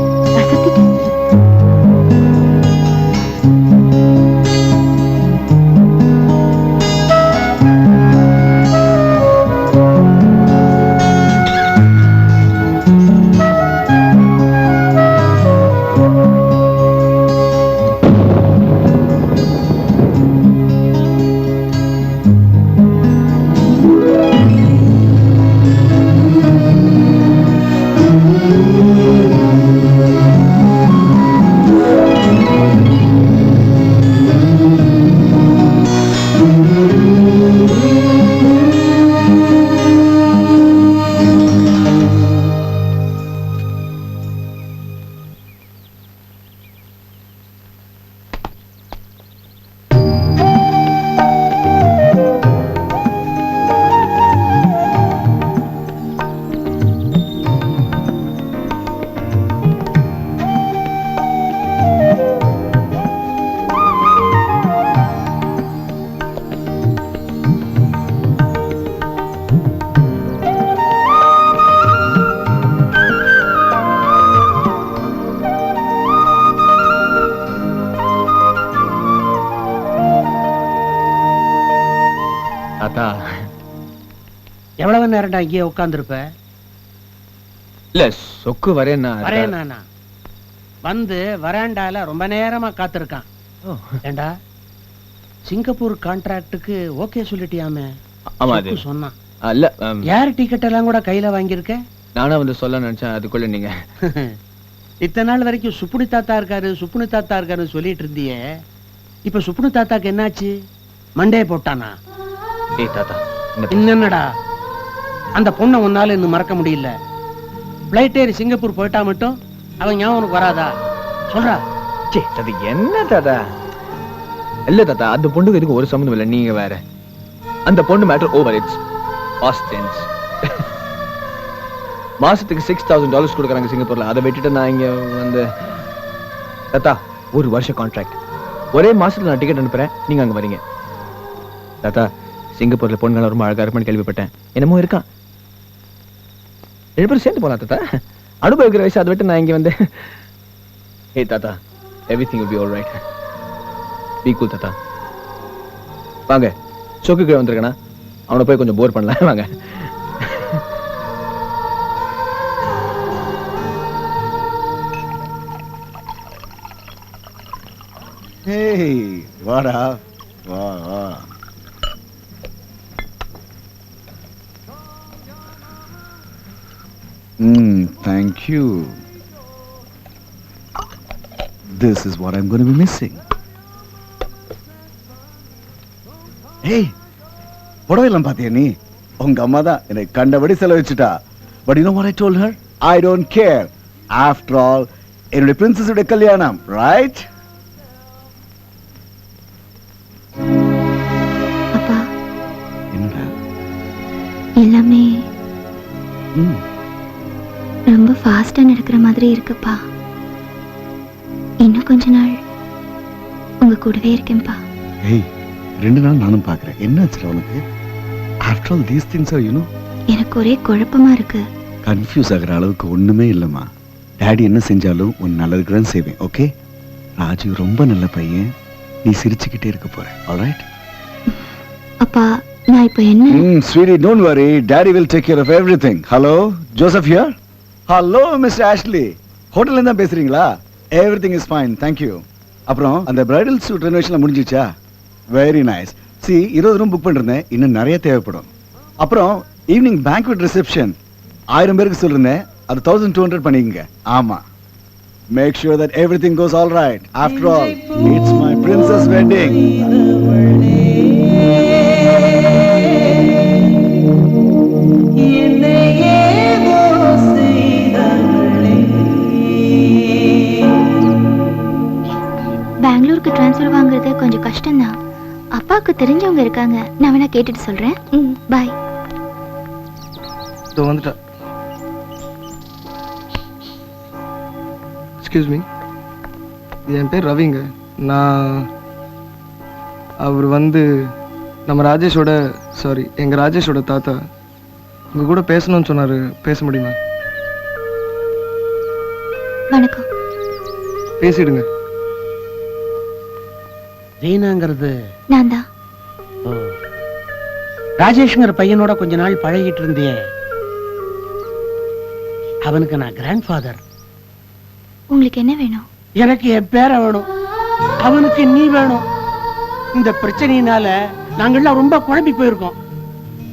எவ்வளவு நேரம்டா இங்கேயே உட்காந்துருப்ப? இல்ல சொக்கு வரேன் வரேன் நானா வந்து வராண்டால ரொம்ப நேரமா காத்திருக்கான். ஏண்டா சிங்கப்பூர் கான்ட்ராக்டுக்கு ஓகே சொல்லிட்டியாமே? ஆமா அது சொன்னான். இல்ல யார் டிக்கெட் எல்லாம் கூட கையில வாங்கியிருக்க? நானும் வந்து சொல்ல நினைச்சேன், அதுக்குள்ள நீங்க இத்தனை நாள் வரைக்கும் சுப்புனி தாத்தா இருக்காருன்னு சொல்லிட்டு இருந்தியே, இப்ப சுப்புனி தாத்தாக்கு என்னாச்சு? மண்டே போட்டானா? ஏய் தாத்தா என்னடா அந்த பொண்ணை உன்னால இன்னும் மறக்க முடியல. பிளைட் ஏறி சிங்கப்பூர் போயிட்டா மட்டும் அவன் ஞாபகம் உனக்கு வராதா? சொல்றா. அது என்ன தாத்தா? இல்ல தாத்தா, அந்த பொண்ணுக்கு இதுக்கு ஒரு சம்மந்தம் இல்லை, நீங்க வேற. அந்த பொண்ணு matter over, it's past tense. மாசத்துக்கு $6,000 கொடுக்குறாங்க சிங்கப்பூர்ல. அதை விட்டுட்டு நான் இங்க வந்து தாத்தா 1 வருஷம் கான்ட்ராக்ட், ஒரே மாசத்துல நான் டிக்கெட் அனுப்புறேன், நீங்க அங்க வரீங்க. தாத்தா சிங்கப்பூர்ல பொண்ணுங்க ரொம்ப அழகா இருப்பான்னு கேள்விப்பட்டேன், என்னமோ இருக்கான். 2 பேரும் சேர்ந்து போலாம் தாத்தா, அனுபவிக்கிற வயசு. அதை விட்டு நான் இங்க வந்து ஏய் தாத்தா, everything will be all right. Be cool தாத்தா. வாங்க சொக்குக்கு வந்திருக்கேனா, அவனை போய் கொஞ்சம் போர் பண்ணலாம். வாங்க. Hey, what up? Wow. Thank you. This is what I'm going to be missing. Hey, புடவைலாம் பாத்தியா நீ? உங்க அம்மா தான் என்னை கண்டபடி செலவழிச்சிட்டா. But you know what I told her? I don't care. After all, என்னுடைய பிரின்சஸுடைய கல்யாணம், right? அப்பா, என்னடா? எல்லாமே ரொம்ப ஃபாஸ்டா நடக்கிற மாதிரி இருக்குப்பா. இன்னும் கொஞ்ச நாள் உங்க கூடவே இருக்கேன்ப்பா. ஏய், 2 நாள் நானும் பார்க்கறேன். என்னாச்சு உனக்கு? After all these things are, you know. எனக்கு ஒரே குழப்பமா இருக்கு. கன்ஃபியூஸ் ஆகுற அளவுக்கு ஒண்ணுமே இல்லம்மா. டாடி என்ன செஞ்சாலும் உன் நல்லதுக்கு தான் செய்வேன். ஓகே? ராஜு ரொம்ப நல்ல பையன். நீ சிரிச்சுக்கிட்டே இருக்க போற. ஆல்ரைட்? அப்பா, நான் இப்போ என்ன? Sweetie, don't worry. Daddy will take care of everything. Hello, Joseph here? Hello, Mr. Ashley. ஹோட்டல்ல இருந்தா பேசுறீங்களா? Everything is fine. Thank you. அப்புறம் அந்த bridal suit renovation முடிஞ்சிச்சா? Very nice. See, 20 room book பண்ணிருந்தேன். இன்னும் நிறைய தேவைப்படும். அப்புறம் ஈவினிங் banquet reception 1000 பேருக்கு சொல்லிருந்தேன். அது 1200 பண்ணிக்கங்க. ஆமா. Make sure that everything goes all right. After all, it's my princess wedding. பெங்களூருக்கு ட்ரான்ஸ்ஃபர் வாங்குறது கொஞ்சம் கஷ்டம்தான். அப்பாவுக்கு தெரிஞ்சவங்க இருக்காங்க, நான் வேணா கேட்டுட்டு சொல்றேன். பாய். வந்துட்டா. எக்ஸ்கியூஸ் மீ, என் பேர் ரவிங்க. நான் அவர் வந்து நம்ம எங்க ராஜேஷோட தாத்தா. உங்க கூட பேசணும்னு சொன்னாரு, பேச முடியுமா? வணக்கம். பேசிடுங்க. ரீனாங்கிறது நான் தான். ராஜேஷ்ங்கிற பையனோட கொஞ்ச நாள் பழகிட்டு இருந்தியே, அவனுக்கு நான் கிராண்ட் ஃபாதர். உங்களுக்கு என்ன வேணும்? எனக்கு என் பேரை வேணும், அவனுக்கு நீ வேணும். இந்த பிரச்சனையினால நாங்கள்லாம் ரொம்ப குழம்பி போயிருக்கோம்.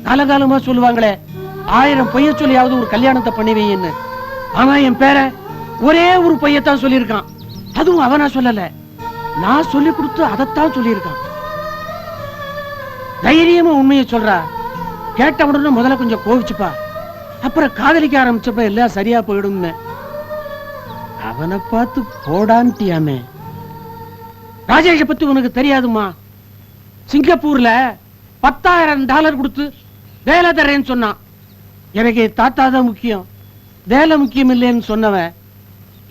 காலகாலமா சொல்லுவாங்களே, 1000 பொய்ய சொல்லியாவது ஒரு கல்யாணத்தை பண்ணி வைன்னு. ஆனா என் பேரை ஒரே ஒரு பொய்யத்தான் சொல்லியிருக்கான். அதுவும் அவனா சொல்லல, நான் சொல்லி கொடுத்து அதைத்தான் சொல்லியிருக்கான். தைரியமா உண்மையை சொல்றா. கேட்ட உடனே முதல்ல கொஞ்சம் கோவிச்சுப்பா, அப்புறம் காதலிக்க ஆரம்பிச்சப்ப எல்லாம் சரியா போயிடும். அவனை பார்த்து போடான்ட்டியாமே. ராஜேஷை பத்தி உனக்கு தெரியாதுமா? சிங்கப்பூர்ல $10,000 கொடுத்து வேலை தரேன்னு சொன்னான். எனக்கு தாத்தா தான் முக்கியம், வேலை முக்கியம் இல்லைன்னு சொன்னவன்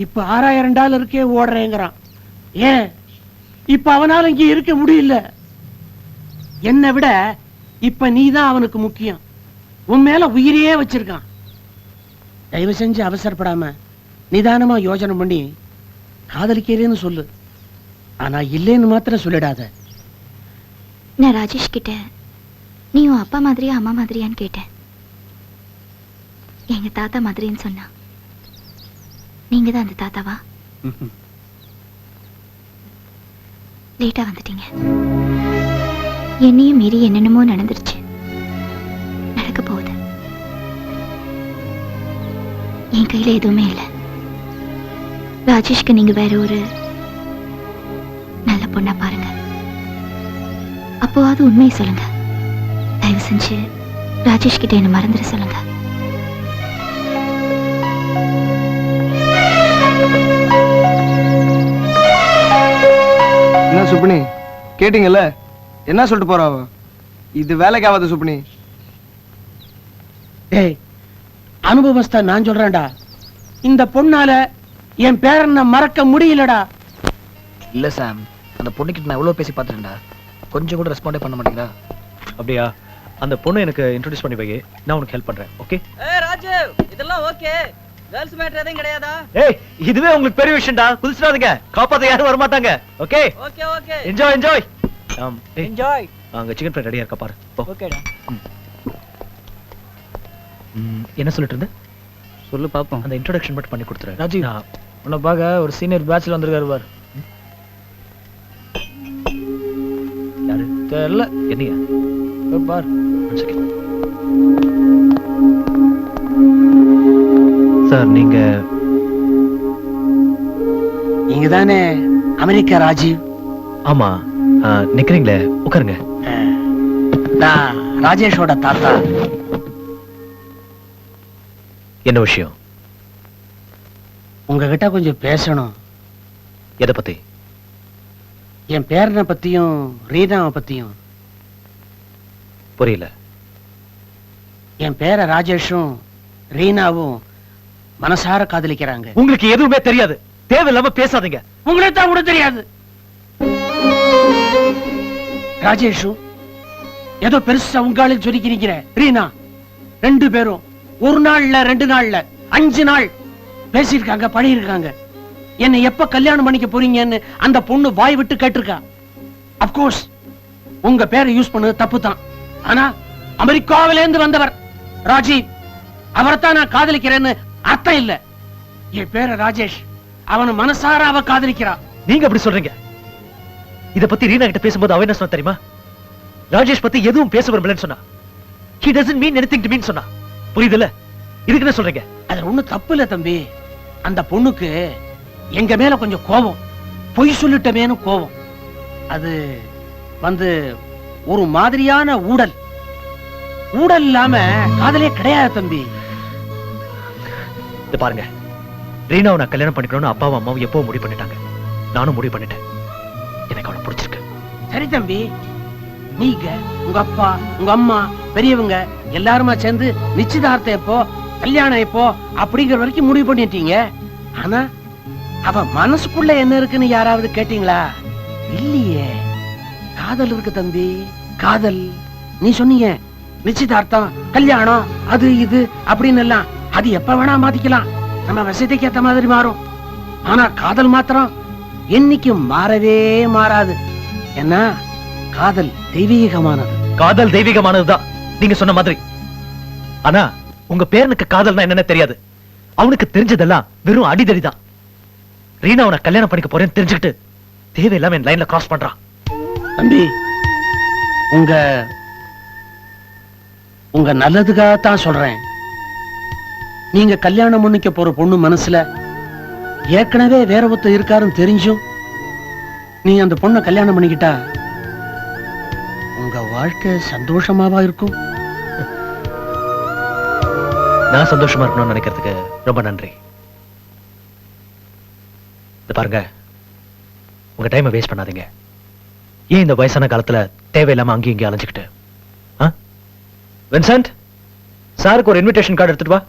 இப்ப $6,000 ஓடுறேங்கிறான். ஏன் இப்ப அவனால இங்க இருக்க முடியல. என்னை விட இப்ப நீதான் அவனுக்கு முக்கியம். உன் மேல உயிரையே வச்சிருக்கான். தயவு செஞ்சு அவசரப்படாம நிதானமா யோசனை பண்ணி காதலிக்கிறேன்னு சொல்லு. ஆனா இல்லைன்னு மாத்திரம் சொல்லிடாத. நான் ராஜேஷ் கிட்ட நீ உன் அப்பா மாதிரியா அம்மா மாதிரியான்னு கேட்டேன். எங்க தாத்தா மாதிரின்னு சொன்னா நீங்க தான் அந்த தாத்தாவா? லேட்டா வந்துட்டீங்க. என்னையும் மீறி என்னென்னமோ நடந்துருச்சு, நடக்க போகுது. என் கையில எதுவுமே இல்லை. ராஜேஷ்க்கு நீங்க வேற ஒரு நல்ல பொண்ணா பாருங்க. அப்போவாது உண்மையை சொல்லுங்க. தயவு செஞ்சு ராஜேஷ் கிட்ட என்ன மறந்துட சொல்லுங்க. என்ன சுப்னி கேட்டீங்கல்ல, என்ன சொல்லிட்டு போறா அவ? இது வேலைக்கு ஆகாது சுப்னி. டேய், அனுபவஸ்தா நான் சொல்றேன்டா, இந்த பொண்ணால என் பேரனை மறக்க முடியலடா. இல்ல சாம், அந்த பொண்ணுகிட்ட நான் எவ்வளவு பேசி பார்த்துட்டேன்டா, கொஞ்சம் கூட ரெஸ்பாண்டே பண்ண மாட்டேங்கிறா. அப்படியா? அந்த பொண்ணு எனக்கு இன்ட்ரோடியூஸ் பண்ணி வை, நான் உனக்கு ஹெல்ப் பண்றேன். ஓகே? ஏய் ராஜீவ், இதெல்லாம் ஓகே. கேர்ள்ஸ் மேட்டர் எதுவும் கிடையாதா? ஏய், இதுவே உங்களுக்கு பெரிய விஷயம்டா. குதிச்சிடாதீங்க, காப்பாத்த யாரும் வர மாட்டாங்க. Okay okay okay. Enjoy enjoy. Enjoy. அங்க சிக்கன் ஃப்ரை ரெடியா இருக்கா பாரு. ஓகேடா. என்ன சொல்லிட்டு இருந்த? சொல்லு பாப்போம். அந்த இன்ட்ரோடக்ஷன் மட்டும் பண்ணி கொடுத்துரு. ராஜீவ், உன்னை பார்க்க ஒரு சீனியர் பேட்ச்ல வந்திருக்காரு பாரு. யாரு? தெரியல. என்னையா? பார். சார், நீங்க தானே அமெரிக்கா ராஜீவ்? ஆமா. நிக்கிறீங்களே, உட்காருங்க. நான் ராஜேஷோட தாத்தா. என்ன விஷயம்? உங்ககிட்ட கொஞ்சம் பேசணும். எதை பத்தி? என் பேரனை பத்தியும் ரீனாவை பத்தியும். புரியல. என் பேர ராஜேஷும் ரீனாவும் மனசார காதலிக்கிறாங்க. உங்களுக்கு எதுவுமே தெரியாது, தேவையில்லாம பேசாதீங்க. உங்களுக்கு தான் கூட தெரியாது. ராஜேஷும் ஏதோ பெருசா உங்காலில் சொல்லிக்கிறீங்க. ரீனா ரெண்டு பேரும் ஒரு நாள்ல 2 நாள்ல 5 நாள் பேசியிருக்காங்க, பழகிருக்காங்க. என்னை எப்ப கல்யாணம் பண்ணிக்க போறீங்கன்னு அந்த பொண்ணு வாய் விட்டு கேட்டிருக்கா. அப்கோர்ஸ் உங்க பேரை யூஸ் பண்ணது தப்பு தான். ஆனா அமெரிக்காவிலேருந்து வந்தவர் ராஜீவ், அவரைத்தான் நான் காதலிக்கிறேன்னு அர்த்தம் இல்ல. என் பேர ராஜேஷ், அவன மனசார அவ காதலிக்கிறா. நீங்க அப்படி சொல்றீங்க. இத பத்தி ரீனா கிட்ட பேசும்போது அவ என்ன சொன்னா தெரியுமா? ராஜேஷ் பத்தி எதுவும் பேச விரும்பலன்னு சொன்னா. He doesn't mean anything to me சொன்னா. புரியுதுல? இதுக்கு என்ன சொல்றீங்க? அது ஒண்ணும் தப்பு இல்ல தம்பி. அந்த பொண்ணுக்கு எங்க மேல கொஞ்சம் கோபம், பொய் சொல்லிட்டமேனு கோபம். அது வந்து ஒரு மாதிரியான ஊடல். ஊடல் இல்லாம காதலே கிடையாது தம்பி. இது பாருங்க, ரீனாவை நான் கல்யாணம் பண்ணிக்கணும்னு அப்பாவும் அம்மாவும் எப்போ முடிவு பண்ணிட்டாங்க. நானும் முடிவு பண்ணிட்டேன். எனக்கு அவளை பிடிச்சிருக்கு. சரி தம்பி, நீங்க உங்க அப்பா உங்க அம்மா பெரியவங்க எல்லாருமா சேர்ந்து நிச்சயதார்த்தம் எப்போ, கல்யாணம் எப்போ அப்படிங்கிற வரைக்கும் முடிவு பண்ணிட்டீங்க. ஆனா அவ மனசுக்குள்ள என்ன இருக்குன்னு யாராவது கேட்டீங்களா? இல்லையே. காதல் இருக்கு தம்பி, காதல். நீ சொன்னீங்க நிச்சயதார்த்தம் கல்யாணம் அது இது அப்படின்னு எல்லாம், அது எப்ப வேணா மாத்திக்கலாம், நம்ம வசதிக்கு ஏத்த மாதிரி மாறும். ஆனா காதல் மாத்திரம் என்னைக்கும் மாறவே மாறாது. என்ன, காதல் தெய்வீகமானது. காதல் தெய்வீகமானதுதான் நீங்க சொன்ன மாதிரி. ஆனா உங்க பேரனுக்கு காதல்னா என்னன்னு தெரியாது. அவனுக்கு தெரிஞ்சதெல்லாம் வெறும் அடிதடிதான். ரீனா அவனை கல்யாணம் பண்ணிக்க போறேன்னு தெரிஞ்சுக்கிட்டு தேவையில்லாம என் லைன்ல கிராஸ் பண்றான். தம்பி, உங்க நல்லதுக்காகத்தான் சொல்றேன். நீங்க கல்யாணம் பண்ணிக்க போற பொண்ணு மனசுல ஏற்கனவே வேற ஒருத்தர் இருக்காருன்னு தெரிஞ்சும் நீங்க அந்த பொண்ணை கல்யாணம் பண்ணிக்கிட்டா உங்க வாழ்க்கை சந்தோஷமாவா இருக்கும்? நான் சந்தோஷமா இருக்கணும்னு நினைக்கிறதுக்கு ரொம்ப நன்றி. பாருங்க, உங்க டைமை வேஸ்ட் பண்ணாதீங்க. ஏன் இந்த வயசான காலத்துல தேவையில்லாம அங்கேயும் இங்கே அலைஞ்சுக்கிட்டு? வின்சென்ட், சாருக்கு ஒரு இன்விடேஷன் கார்டு எடுத்துட்டு வா.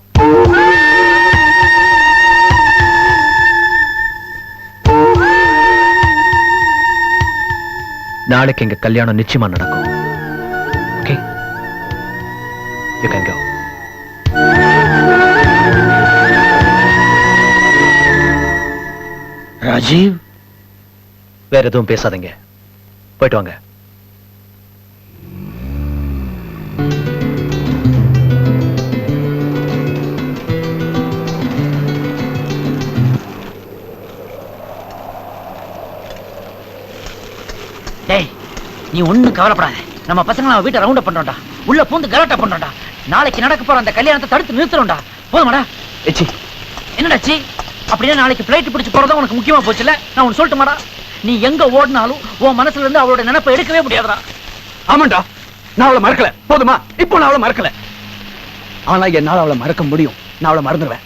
நாளைக்கு எங்க கல்யாணம் நிச்சயமா நடக்கும். Okay, you can go. Rajiv, வேற எதுவும் பேசாதீங்க, போயிட்டு வாங்க. நீ ஒண்ணும் கவலைப்படாத. நம்ம பசங்களை அவன் வீட்டை ரவுண்ட் பண்றோம்டா. உள்ள பூந்து கலாட்டா பண்றோம்டா. நாளைக்கு நடக்க போற அந்த கல்யாணத்தை தடுத்து நிறுத்துறோம்டா. போதுமாடா? ஏச்சி என்னடாச்சி? அப்படியே நாளைக்கு பிளைட் பிடிச்சு போறதா உனக்கு முக்கியமா போச்சுல? நான் உனக்கு சொல்லட்டுமாடா, நீ எங்க ஓடினாலும் உன் மனசுல இருந்து அவளோட நினைப்பை எடுக்கவே முடியாதுடா. ஆமாண்டா, நான் அவளை மறக்கல. போதுமா? இப்போ நான் அவளை மறக்கல. ஆனா என்னால அவளை மறக்க முடியும். நான் அவளை மறந்துடுவேன்.